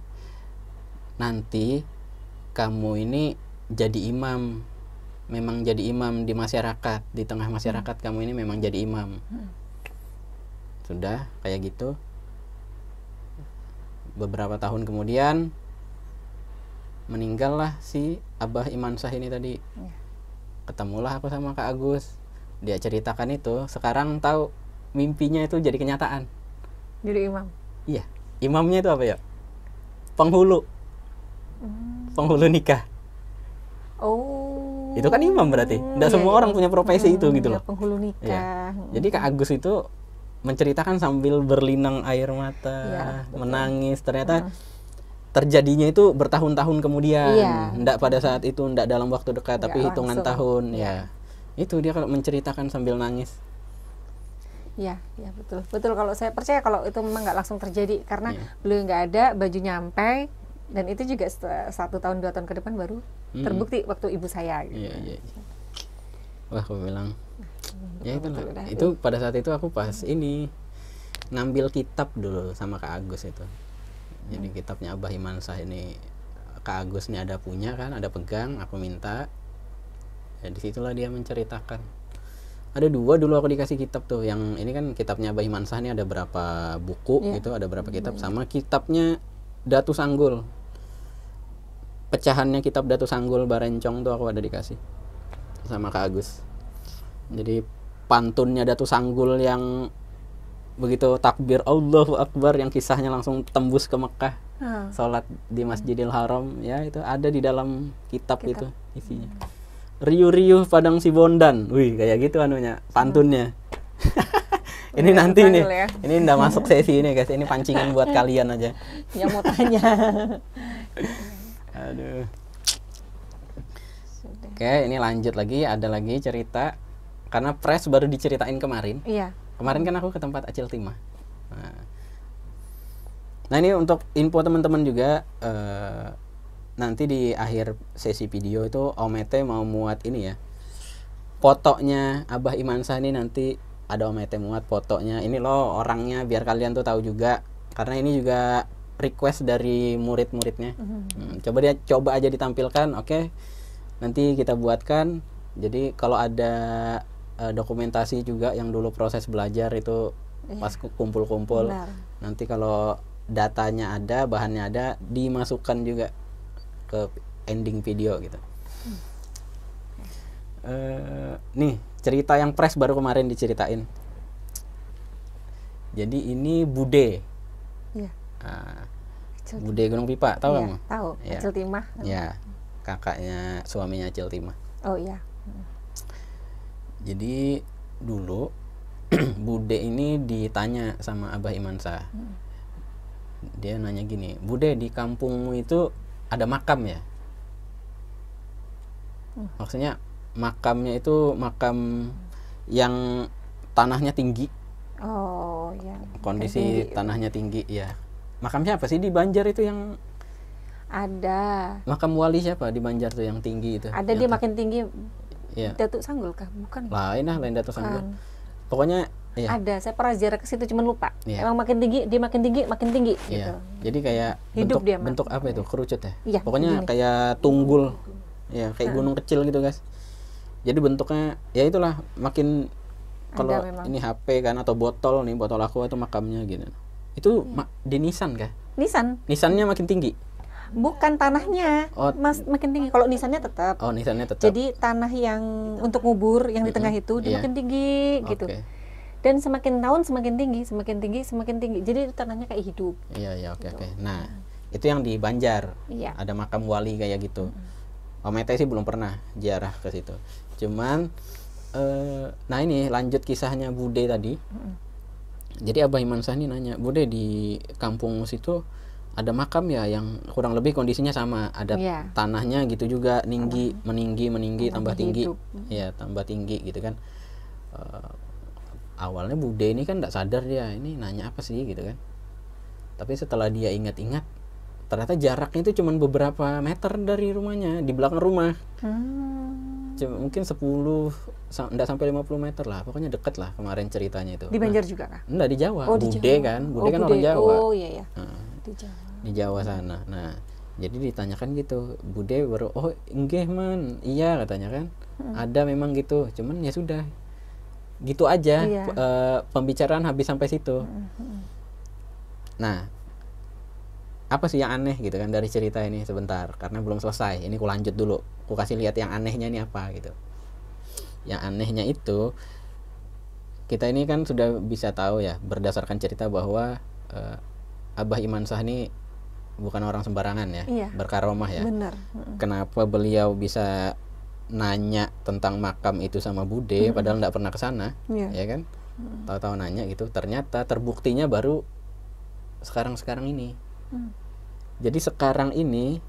nanti kamu ini jadi imam, memang jadi imam di masyarakat, di tengah masyarakat kamu ini memang jadi imam. Sudah kayak gitu. Beberapa tahun kemudian meninggallah si Abah Imansah ini tadi. Ketemulah aku sama Kak Agus, dia ceritakan itu. Sekarang tahu mimpinya itu jadi kenyataan. Jadi imam. Iya, imamnya itu apa ya? Penghulu. Penghulu nikah. Oh. Itu kan imam berarti. Nggak semua orang punya profesi itu gitu loh. Penghulu nikah. Iya. Jadi Kak Agus itu menceritakan sambil berlinang air mata, menangis. Ternyata terjadinya itu bertahun-tahun kemudian. Nggak pada saat itu, nggak dalam waktu dekat, tapi hitungan tahun. Ya, itu dia kalau menceritakan sambil nangis. Ya betul. Betul, kalau saya percaya kalau itu memang nggak langsung terjadi karena beliau nggak ada, baju nyampe, dan itu juga 1 tahun 2 tahun ke depan baru terbukti waktu ibu saya. Gitu. Iya. Wah, aku bilang. Ya itu pada saat itu aku pas ini ngambil kitab dulu sama Kak Agus itu. Jadi kitabnya Abah Imansah ini Kak Agus nih ada punya kan, ada pegang, aku minta. Ya disitulah dia menceritakan. Ada 2 dulu aku dikasih kitab tuh. Yang ini kan kitabnya Abah Imansah ini ada berapa buku itu, ada berapa kitab, sama kitabnya Datu Sanggul. Pecahannya kitab Datu Sanggul Barencong tuh aku ada dikasih sama Kak Agus. Jadi pantunnya Datu Sanggul yang begitu takbir Allahu Akbar yang kisahnya langsung tembus ke Mekah, sholat di Masjidil Haram, ya itu ada di dalam kitab. Itu isinya riuh-riuh padang si Bondan, wih kayak gitu anunya pantunnya. Ini nanti nih ya. Ini ndak masuk sesi ini guys, ini pancingan buat kalian aja yang mau tanya. Aduh. Oke, ini lanjut lagi, ada lagi cerita karena Pres baru diceritain kemarin. Iya. Kemarin kan aku ke tempat Acil Timah. Nah ini untuk info teman-teman juga, nanti di akhir sesi video itu Om Ete mau muat ini ya, fotonya Abah Imansah ini nanti ada Om Ete muat fotonya. Ini loh orangnya biar kalian tuh tahu juga, karena ini juga request dari murid-muridnya. Coba aja ditampilkan, oke? Nanti kita buatkan. Jadi kalau ada dokumentasi juga yang dulu proses belajar itu pas kumpul-kumpul, nanti kalau datanya ada, bahannya ada, dimasukkan juga ke ending video gitu. Nih cerita yang Pres baru kemarin diceritain. Jadi ini Bude. Bude Gunung Pipa, tahu kamu? Tahu. Acil Timah. Ya, kakaknya suaminya Acil Timah. Oh iya. Jadi dulu Bude ini ditanya sama Abah Imansah. Dia nanya gini, Bude, di kampungmu itu ada makam ya? Maksudnya makamnya itu makam yang tanahnya tinggi. Oh ya. Kondisi tanahnya tinggi ya. Makam siapa sih di Banjar itu yang ada? Makam wali siapa di Banjar tuh yang tinggi itu? Ada, dia makin tinggi. Iya. Datuk Sanggul kah? Bukan. Lain Datuk Sanggul. Pokoknya iya. Ada, saya pernah ziarah ke situ cuman lupa. Emang makin tinggi, dia makin tinggi gitu. Iya. Jadi kayak hidup bentuk apa itu? Kerucut ya? Iya, pokoknya kayak tunggul. Ya, kayak gunung kecil gitu, guys. Jadi bentuknya ya itulah, makin kalau ini HP kan atau botol aku itu makamnya gitu. Itu di Nisan kah? Nisannya makin tinggi. Bukan tanahnya, makin tinggi. Kalau nisannya tetap. Oh, nisannya tetap. Jadi tanah yang untuk ngubur yang di tengah itu dia makin tinggi gitu. Dan semakin tahun semakin tinggi. Jadi itu tanahnya kayak hidup. Iya, oke. Nah, itu yang di Banjar. Iya. Ada makam wali kayak gitu. Om Ete sih belum pernah ziarah ke situ. Cuman nah ini lanjut kisahnya Bude tadi. Jadi Abah Imansah ini nanya, Bude, di kampung situ ada makam ya yang kurang lebih kondisinya sama, ada tanahnya gitu juga, meninggi, tambah tinggi. Ya, tambah tinggi gitu kan. Awalnya Bude ini kan enggak sadar dia ini nanya apa sih gitu kan. Tapi setelah dia ingat-ingat, ternyata jaraknya itu cuma beberapa meter dari rumahnya, di belakang rumah. Mungkin 10, enggak sampai 50 meter lah, pokoknya deket lah kemarin ceritanya itu. Di Banjar juga kah? Enggak, di Jawa. Oh, di Bude Jawa. kan, Bude Oh, kan Bude. orang Jawa. Oh iya ya. Di Jawa. Di Jawa sana. Nah, jadi ditanyakan gitu, Bude baru, oh enggak man, iya katanya kan, ada memang gitu, cuman ya sudah, gitu aja. Iya. Pembicaraan habis sampai situ. Nah, apa sih yang aneh gitu kan dari cerita ini sebentar, karena belum selesai. Ini ku lanjut dulu, ku kasih lihat yang anehnya ini apa gitu. Yang anehnya itu, kita ini kan sudah bisa tahu ya berdasarkan cerita bahwa Abah Iman Shah ini bukan orang sembarangan ya, Iya. berkaromah ya. Benar. Kenapa beliau bisa nanya tentang makam itu sama Bude padahal nggak pernah ke sana, Iya. ya kan? Tahu-tahu nanya gitu, ternyata terbuktinya baru sekarang ini. Jadi sekarang ini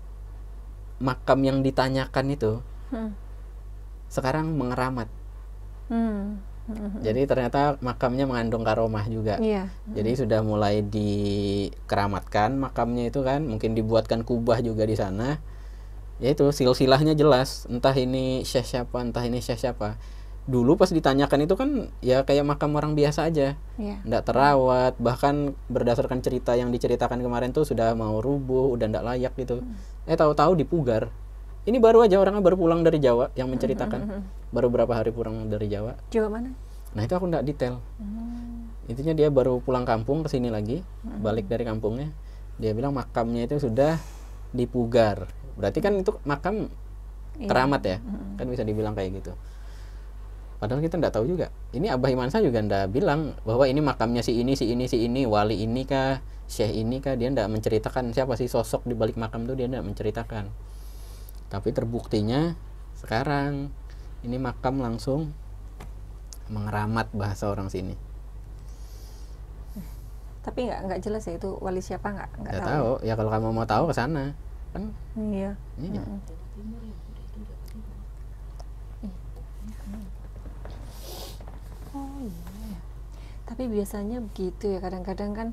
makam yang ditanyakan itu sekarang mengeramat. Jadi ternyata makamnya mengandung karomah juga. Iya. Jadi sudah mulai dikeramatkan makamnya itu kan, mungkin dibuatkan kubah juga di sana. Yaitu silsilahnya jelas, entah ini syekh siapa, entah ini syekh siapa. Dulu pas ditanyakan itu kan ya kayak makam orang biasa aja. Iya. Nggak terawat, bahkan berdasarkan cerita yang diceritakan kemarin tuh sudah mau rubuh, udah nggak layak gitu. Tahu-tahu dipugar. Ini baru aja orangnya baru pulang dari Jawa yang menceritakan. Baru berapa hari pulang dari Jawa. Jawa mana? Nah itu aku nggak detail. Intinya dia baru pulang kampung ke sini lagi, balik dari kampungnya. Dia bilang makamnya itu sudah dipugar. Berarti kan itu makam keramat ya, kan bisa dibilang kayak gitu. Padahal kita nggak tahu juga. Ini Abah Iman Shah juga nggak bilang bahwa ini makamnya si ini, wali ini kah, syekh ini kah. Dia nggak menceritakan siapa sih sosok di balik makam itu, dia nggak menceritakan. Tapi terbuktinya sekarang ini makam langsung mengeramat, bahasa orang sini. Tapi nggak jelas ya itu wali siapa, nggak tahu. Ya kalau kamu mau tahu ke sana kan. Iya. Iya. Oh iya. Tapi biasanya begitu ya, kadang-kadang kan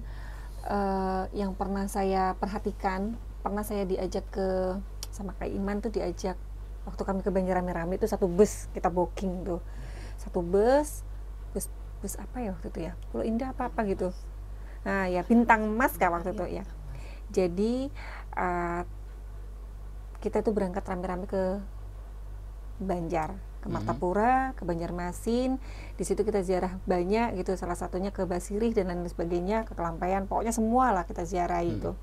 yang pernah saya perhatikan, pernah saya diajak ke sama Kak Iman tuh, diajak waktu kami ke Banjar rame-rame itu satu bus, kita booking tuh satu bus apa ya waktu itu ya, Pulau Indah apa gitu. Nah ya Bintang Emas kah waktu itu ya. Jadi kita tuh berangkat rame-rame ke Banjar, ke Martapura, ke Banjarmasin. Di situ kita ziarah banyak gitu, salah satunya ke Basirih dan lain sebagainya, ke Kelampaian, pokoknya semua lah kita ziarah itu.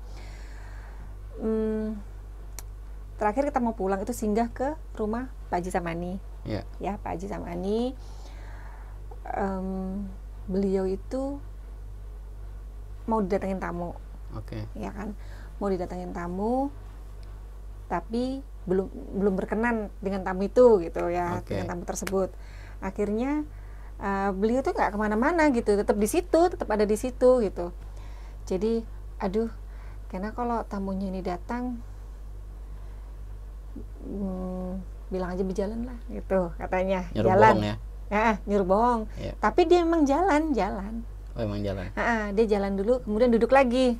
Terakhir kita mau pulang itu singgah ke rumah Pak Haji Samani. Ya Pak Haji Samani, beliau itu mau didatengin tamu. Ya kan, mau didatengin tamu, tapi belum berkenan dengan tamu itu gitu ya, dengan tamu tersebut. Akhirnya beliau tuh nggak kemana-mana gitu, tetap di situ, tetap ada di situ gitu. Jadi aduh, karena kalau tamunya ini datang, bilang aja berjalan lah gitu katanya. Nyuruh jalan bohong ya? Nyuruh bohong. Tapi dia emang jalan. Oh emang jalan? Dia jalan dulu, kemudian duduk lagi,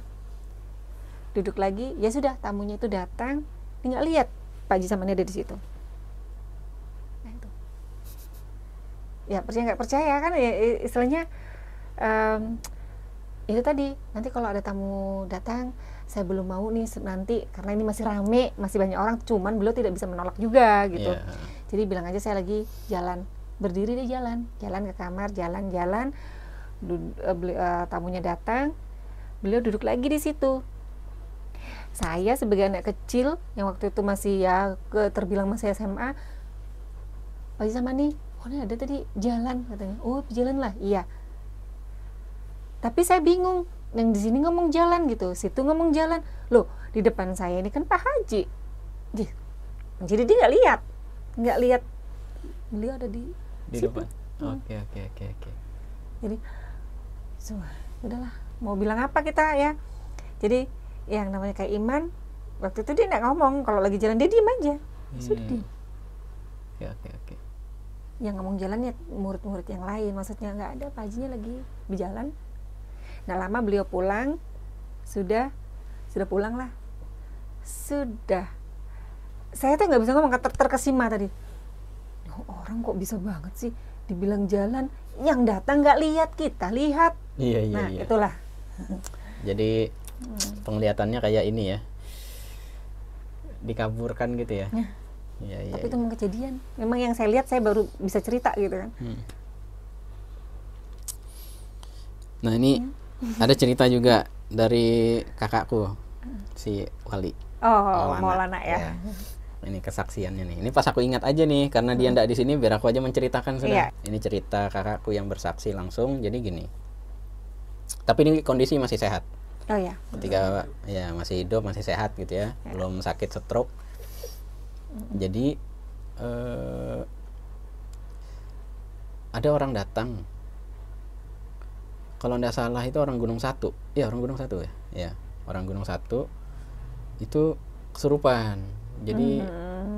ya sudah, tamunya itu datang, dia nggak lihat Pak Haji Samani ada di situ. Nah itu ya, percaya nggak percaya kan ya, istilahnya itu tadi, nanti kalau ada tamu datang saya belum mau nih nanti, karena ini masih rame, masih banyak orang, cuman beliau tidak bisa menolak juga gitu. Jadi bilang aja saya lagi jalan, berdiri dia jalan ke kamar, jalan, tamunya datang, beliau duduk lagi di situ. Saya sebagai anak kecil yang waktu itu masih ya terbilang masih SMA, Pak Haji Samani, oh ini ada tadi jalan katanya. Oh jalan lah, iya. Tapi saya bingung, yang di sini ngomong jalan gitu, situ ngomong jalan. Loh, di depan saya ini kan Pak Haji. Jadi dia nggak lihat beliau ada di situ. Depan. Oke. Jadi, udahlah, mau bilang apa kita ya. Jadi yang namanya Kak Iman waktu itu dia nggak ngomong, kalau lagi jalan dia diem aja. Sudah diem. Oke. Yang ngomong jalan ya murid-murid yang lain, maksudnya nggak ada, Pak Hajinya lagi berjalan. Nah lama beliau pulang, sudah pulang lah. Sudah. Saya tuh nggak bisa ngomong, terkesima tadi. Oh, orang kok bisa banget sih dibilang jalan, yang datang nggak lihat, kita lihat. Iya, iya, Nah, iya. itulah. Jadi penglihatannya kayak ini ya, dikaburkan gitu ya. Iya, iya. Tapi itu memang kejadian. Memang yang saya lihat, saya baru bisa cerita gitu kan. Nah, ini ada cerita juga dari kakakku, si Wali. Oh, Maulana ya. Ini kesaksiannya nih. Ini pas aku ingat aja nih, karena dia ndak di sini, biar aku aja menceritakan sudah. Iya. Ini cerita kakakku yang bersaksi langsung. Jadi gini. Tapi ini kondisi masih sehat. Oh ya. Ketika ya masih hidup, masih sehat gitu ya, belum sakit stroke. Jadi ada orang datang. Kalau ndak salah itu orang Gunung Satu. Ya, orang Gunung Satu ya. Ya, orang Gunung Satu itu kesurupan. Jadi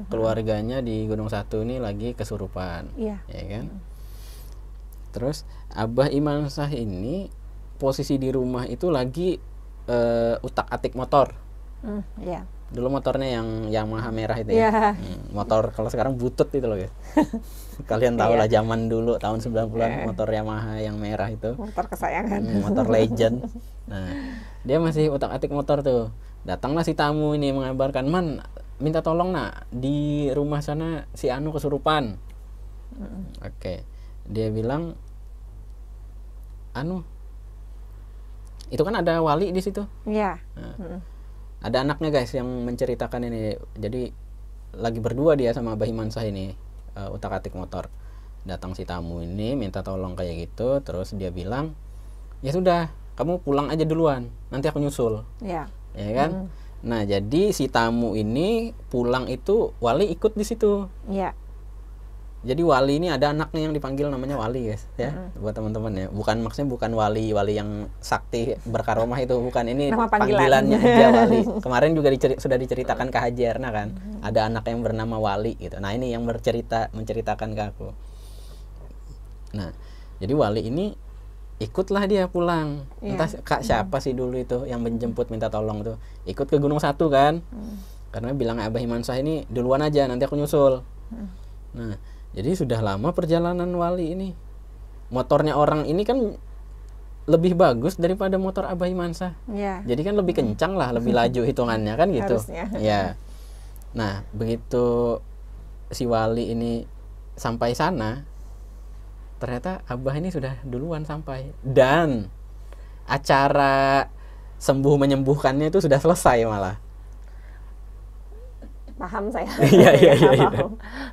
keluarganya di Gunung Satu ini lagi kesurupan. Iya. Ya kan? Terus Abah Iman Shah ini posisi di rumah itu lagi utak-atik motor. Iya. Dulu motornya yang Yamaha merah itu ya. Iya. Motor kalau sekarang butut itu loh ya. Kalian tahu lah zaman dulu tahun 90-an motor Yamaha yang merah itu. Motor kesayangan. Motor legend. Nah, dia masih utak-atik motor tuh. Datanglah si tamu ini mengabarkan, "Man, minta tolong nak, di rumah sana si Anu kesurupan." Oke. Dia bilang, "Anu, itu kan ada Wali di situ." Iya. Nah, ada anaknya guys yang menceritakan ini. Jadi lagi berdua dia sama Abah Iman Shah ini utak-atik motor. Datang si tamu ini minta tolong kayak gitu, terus dia bilang, "Ya sudah, kamu pulang aja duluan, nanti aku nyusul." Iya. Ya kan? Nah, jadi si tamu ini pulang itu Wali ikut di situ. Iya. Jadi Wali ini ada anaknya yang dipanggil namanya Wali guys ya. Buat teman-teman ya. Bukan, maksudnya bukan Wali yang sakti berkaromah itu, bukan. Ini nama panggilannya aja Wali. Kemarin juga sudah diceritakan ke Haji Erna kan. Ada anak yang bernama Wali gitu. Nah, ini yang menceritakan ke aku. Nah, jadi Wali ini ikutlah dia pulang. Entah kak siapa sih dulu itu yang menjemput minta tolong tuh. Ikut ke Gunung Satu kan. Karena bilang Abah Iman Shah ini duluan aja, nanti aku nyusul. Nah, jadi sudah lama perjalanan Wali ini. Motornya orang ini kan lebih bagus daripada motor Abah Iman Shah. Iya. Jadi kan lebih kencang lah, lebih laju hitungannya kan gitu. Harusnya. Ya. Nah, begitu si Wali ini sampai sana, ternyata Abah ini sudah duluan sampai. Dan acara sembuh menyembuhkannya itu sudah selesai malah. Paham saya. Iya.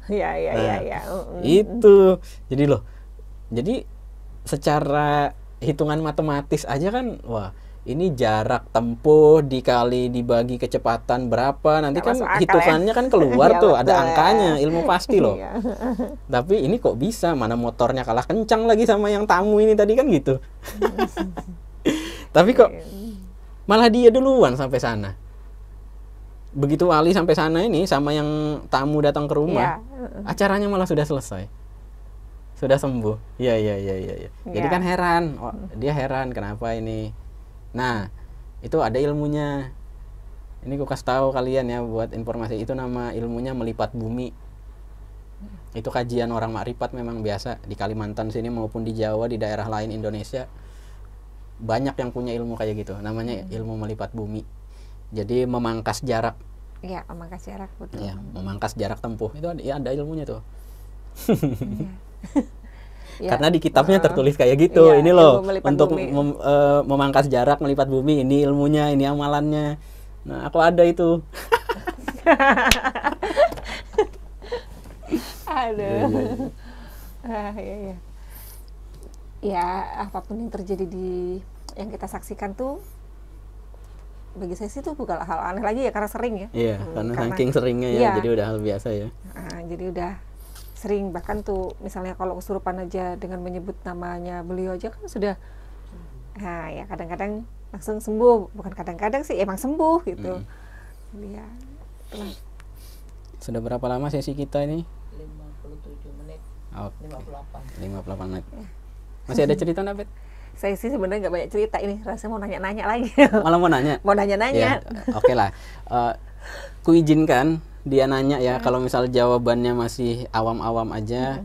Iya. Itu. Jadi loh. Jadi secara hitungan matematis aja kan, wah, ini jarak tempuh dikali dibagi kecepatan berapa, nanti kan hitungannya kan keluar tuh, ada angkanya, ilmu pasti loh. Tapi ini kok bisa, mana motornya kalah kencang lagi sama yang tamu ini tadi kan gitu. Tapi kok malah dia duluan sampai sana. Begitu Wali sampai sana ini sama yang tamu datang ke rumah, acaranya malah sudah selesai. Sudah sembuh. Iya. Jadi kan heran, dia heran kenapa ini. Nah, itu ada ilmunya. Ini aku kasih tahu kalian ya buat informasi, itu nama ilmunya melipat bumi. Itu kajian orang makrifat memang biasa di Kalimantan sini maupun di Jawa, di daerah lain Indonesia. Banyak yang punya ilmu kayak gitu. Namanya ilmu melipat bumi. Jadi memangkas jarak. Iya, memangkas jarak, betul. Iya, memangkas jarak tempuh. Itu ada ilmunya tuh. Ya. Karena di kitabnya tertulis kayak gitu. Ya, ini loh untuk memangkas jarak, melipat bumi, ini ilmunya, ini amalannya. Nah, aku ada itu. Aduh. Iya. Ya, apapun yang terjadi yang kita saksikan tuh, bagi saya sih itu bukan hal aneh lagi ya, karena sering ya. Iya, karena saking seringnya ya, jadi udah hal biasa ya. Jadi udah sering, bahkan tuh misalnya kalau kesurupan aja dengan menyebut namanya beliau aja kan sudah, nah ya kadang-kadang langsung sembuh, bukan kadang-kadang sih emang sembuh gitu. Ya, itulah. Sudah berapa lama sesi kita ini? 57 menit. Oh, 58 menit. Ya. Masih ada cerita Nabet? Saya sih sebenarnya nggak banyak cerita ini, rasanya mau nanya-nanya lagi. Malah mau nanya? Mau nanya-nanya. Ya, oke lah. kuizinkan dia nanya ya, kalau misal jawabannya masih awam-awam aja,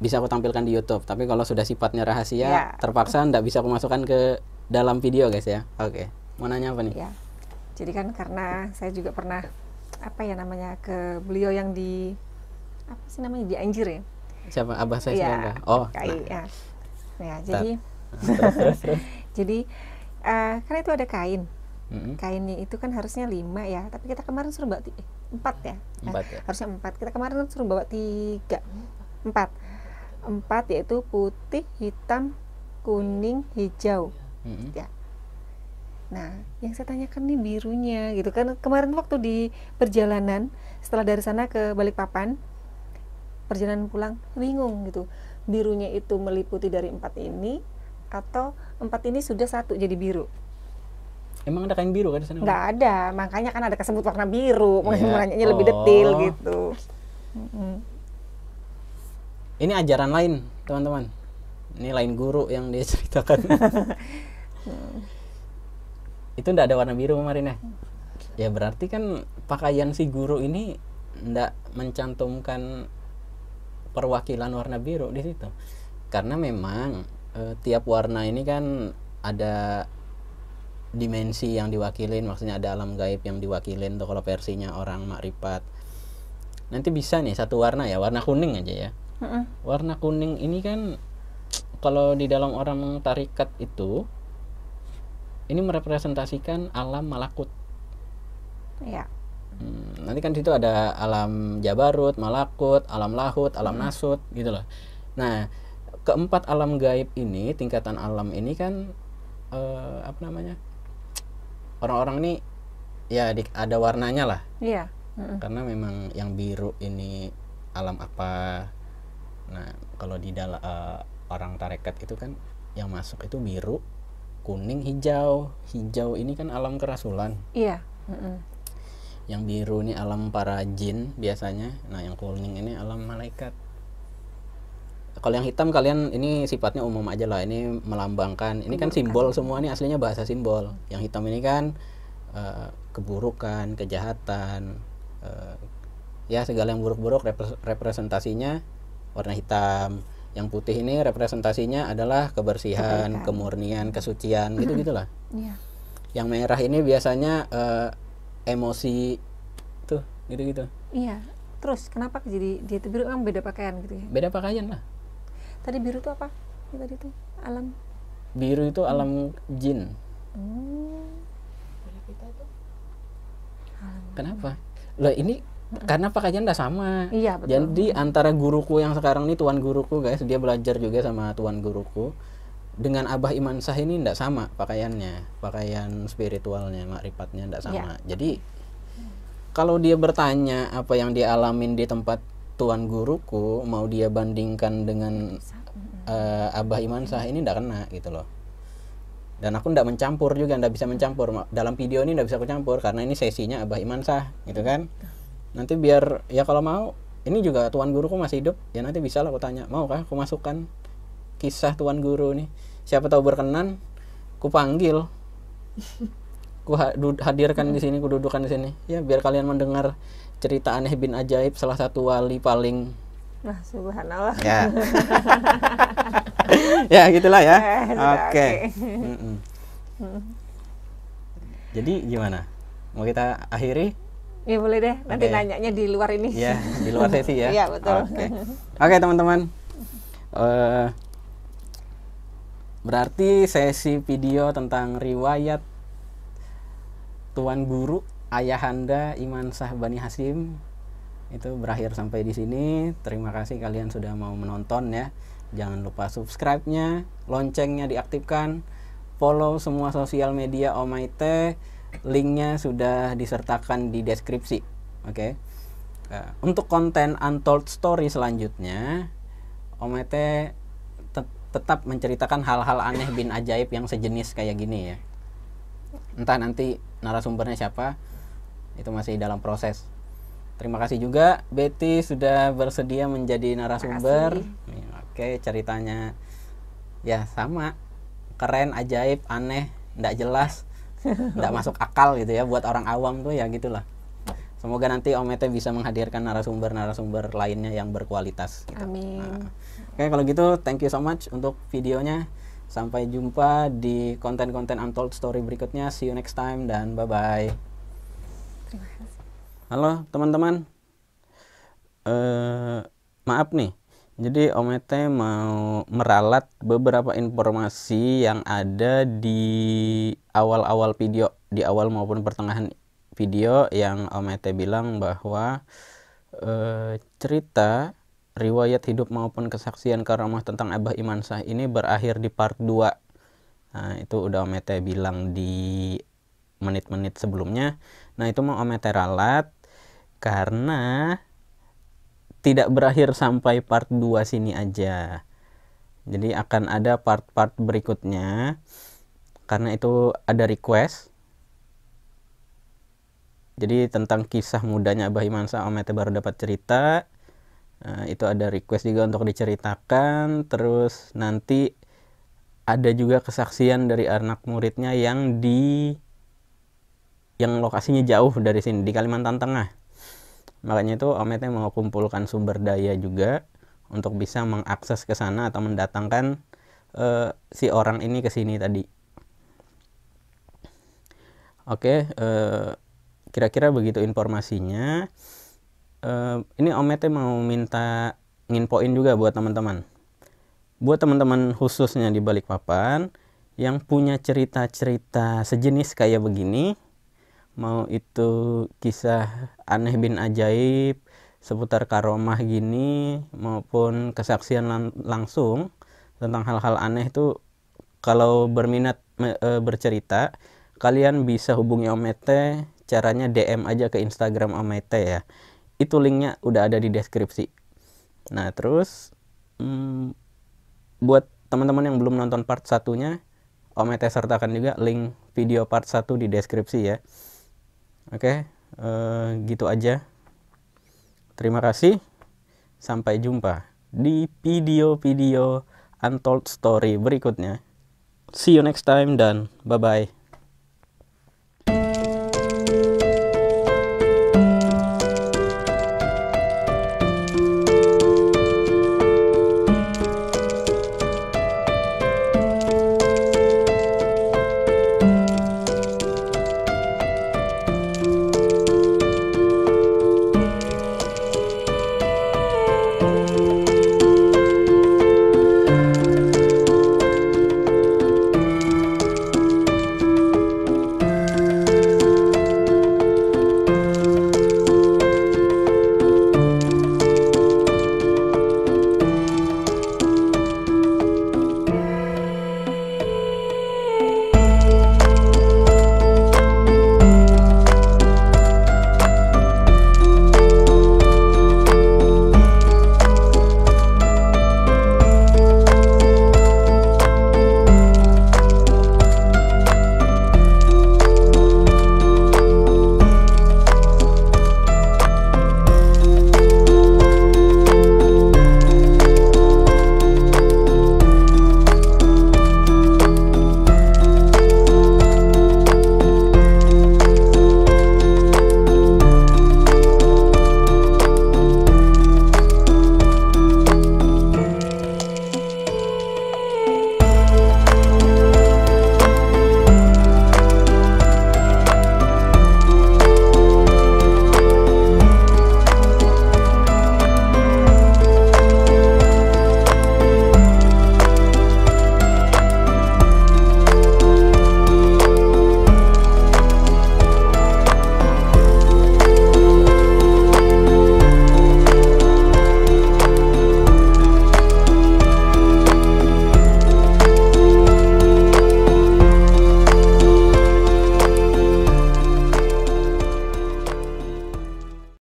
bisa aku tampilkan di YouTube. Tapi kalau sudah sifatnya rahasia, Ya. terpaksa ndak bisa aku masukkan ke dalam video guys ya. Oke, mau nanya apa nih? Ya. Jadi kan karena saya juga pernah apa ya namanya ke beliau yang di apa sih namanya di Anjir ya. Siapa? Abah saya Iya, siapa? Oh, KAI, ya. Ya, Tar. jadi terus. jadi karena itu ada kain. Mm-mm. Kainnya itu kan harusnya 5 ya, tapi kita kemarin suruh bawa 4 ya. Nah, 4 ya. harusnya 4. Kita kemarin suruh bawa 3. 4 yaitu putih, hitam, kuning, hijau. Mm-mm. Ya. Nah, yang saya tanyakan nih birunya gitu kan. Kemarin waktu di perjalanan setelah dari sana ke Balikpapan, perjalanan pulang bingung gitu. Birunya itu meliputi dari 4 ini atau 4 ini sudah satu jadi biru. Emang ada kain biru kan di sana? Nggak ada, makanya kan ada kesebut warna biru, Iya. makanya lebih detail Oh. gitu. Ini ajaran lain, teman-teman. Ini lain guru yang dia ceritakan. Itu ndak ada warna biru kemarin ya? Ya berarti kan pakaian si guru ini ndak mencantumkan perwakilan warna biru di situ. Karena memang tiap warna ini kan ada dimensi yang diwakilin, maksudnya ada alam gaib yang diwakilin tuh kalau versinya orang makrifat. Nanti bisa nih satu warna ya, warna kuning aja ya. Warna kuning ini kan kalau di dalam orang tarikat itu ini merepresentasikan alam malakut. Ya. Nanti kan di situ ada alam jabarut, malakut, alam lahut, alam nasut gitu loh. Nah, keempat alam gaib ini, tingkatan alam ini kan apa namanya? Orang-orang ini ya ada warnanya lah. Iya. Karena memang yang biru ini alam apa. Nah, kalau di dalam orang tarekat itu kan yang masuk itu biru, kuning, hijau. Hijau ini kan alam kerasulan. Iya. Yang biru ini alam para jin biasanya. Nah, yang kuning ini alam malaikat. Kalau yang hitam kalian ini sifatnya umum aja lah. Ini melambangkan. Ini kan simbol semua, ini aslinya bahasa simbol. Yang hitam ini kan keburukan, kejahatan, ya segala yang buruk-buruk representasinya warna hitam. Yang putih ini representasinya adalah kebersihan, Kebaikan. kemurnian, kesucian, gitu-gitulah. Iya. Yang merah ini biasanya emosi tuh, gitu-gitu. Iya. Terus kenapa jadi dia itu biru, kan beda pakaian gitu ya? Beda pakaian lah. Tadi biru itu apa? Ya, tadi itu alam. Biru itu alam jin. Kenapa? Lah ini karena pakaian udah sama. Iya, betul. Jadi antara guruku yang sekarang ini tuan guruku guys, dia belajar juga sama tuan guruku. Dengan Abah Iman Shah ini ndak sama pakaiannya, pakaian spiritualnya, makrifatnya ndak sama. Jadi kalau dia bertanya apa yang dia alamin di tempat tuan guruku, mau dia bandingkan dengan Abah Iman Shah ini ndak kena gitu loh. Dan aku ndak mencampur juga, ndak bisa mencampur dalam video ini, ndak bisa aku campur karena ini sesinya Abah Iman Shah gitu kan. Nanti biar ya kalau mau, ini juga tuan guruku masih hidup, ya nanti bisa lah aku tanya, mau kah aku masukkan kisah tuan guru nih, siapa tahu berkenan, ku panggil, ku hadirkan di sini, ku dudukan di sini, ya biar kalian mendengar cerita aneh bin ajaib salah satu wali paling, Nah, subhanallah. ya, ya gitulah ya, Sudah, oke. Jadi gimana? Mau kita akhiri? Ya boleh deh, nanti Oke. nanyanya di luar ini. Ya, di luar sesi ya. Iya, betul. Oke, teman-teman. Berarti sesi video tentang riwayat Tuan Guru Ayahanda Iman Shah Bani Hasyim itu berakhir sampai di sini. Terima kasih kalian sudah mau menonton ya. Jangan lupa subscribe-nya, loncengnya diaktifkan, follow semua sosial media Omaite. Linknya sudah disertakan di deskripsi. Oke. Untuk konten Untold Story selanjutnya, Omaite tetap menceritakan hal-hal aneh bin ajaib yang sejenis kayak gini ya. Entah nanti narasumbernya siapa, itu masih dalam proses. Terima kasih juga Betty sudah bersedia menjadi narasumber. Oke, ceritanya ya sama, keren, ajaib, aneh, ndak jelas, ndak masuk akal gitu ya buat orang awam tuh ya gitulah. Semoga nanti Om Ete bisa menghadirkan narasumber-narasumber lainnya yang berkualitas gitu. Amin. Oke, kalau gitu thank you so much untuk videonya. Sampai jumpa di konten-konten Untold Story berikutnya. See you next time dan bye-bye. Terima kasih. Halo teman-teman. Maaf nih. Jadi Om Ete mau meralat beberapa informasi yang ada di awal-awal video, di awal maupun pertengahan video, yang Om Ete bilang bahwa cerita riwayat hidup maupun kesaksian karamah tentang Abah Iman Shah ini berakhir di part 2. Nah, itu udah Om Ete bilang di menit-menit sebelumnya. Nah, itu mau Om Ete ralat karena tidak berakhir sampai part 2 sini aja. Jadi akan ada part-part berikutnya. Karena itu ada request. Jadi tentang kisah mudanya Abah Iman Shah, Om Ete baru dapat cerita. Nah, itu ada request juga untuk diceritakan. Terus nanti ada juga kesaksian dari anak muridnya yang lokasinya jauh dari sini, di Kalimantan Tengah. Makanya itu Om Ete mau kumpulkan sumber daya juga untuk bisa mengakses ke sana atau mendatangkan si orang ini ke sini tadi. Oke, kira-kira begitu informasinya. Ini Om Ete mau minta nginfoin juga buat teman-teman. Buat teman-teman khususnya di Balikpapan yang punya cerita-cerita sejenis kayak begini, mau itu kisah aneh bin ajaib seputar karomah gini maupun kesaksian langsung tentang hal-hal aneh itu, kalau berminat bercerita, kalian bisa hubungi Om Ete. Caranya DM aja ke Instagram Om Ete ya. Itu linknya udah ada di deskripsi. Nah, terus buat teman-teman yang belum nonton part 1-nya, Om Ete sertakan juga link video part 1 di deskripsi ya. Oke, gitu aja. Terima kasih. Sampai jumpa di video-video Untold Story berikutnya. See you next time dan bye-bye.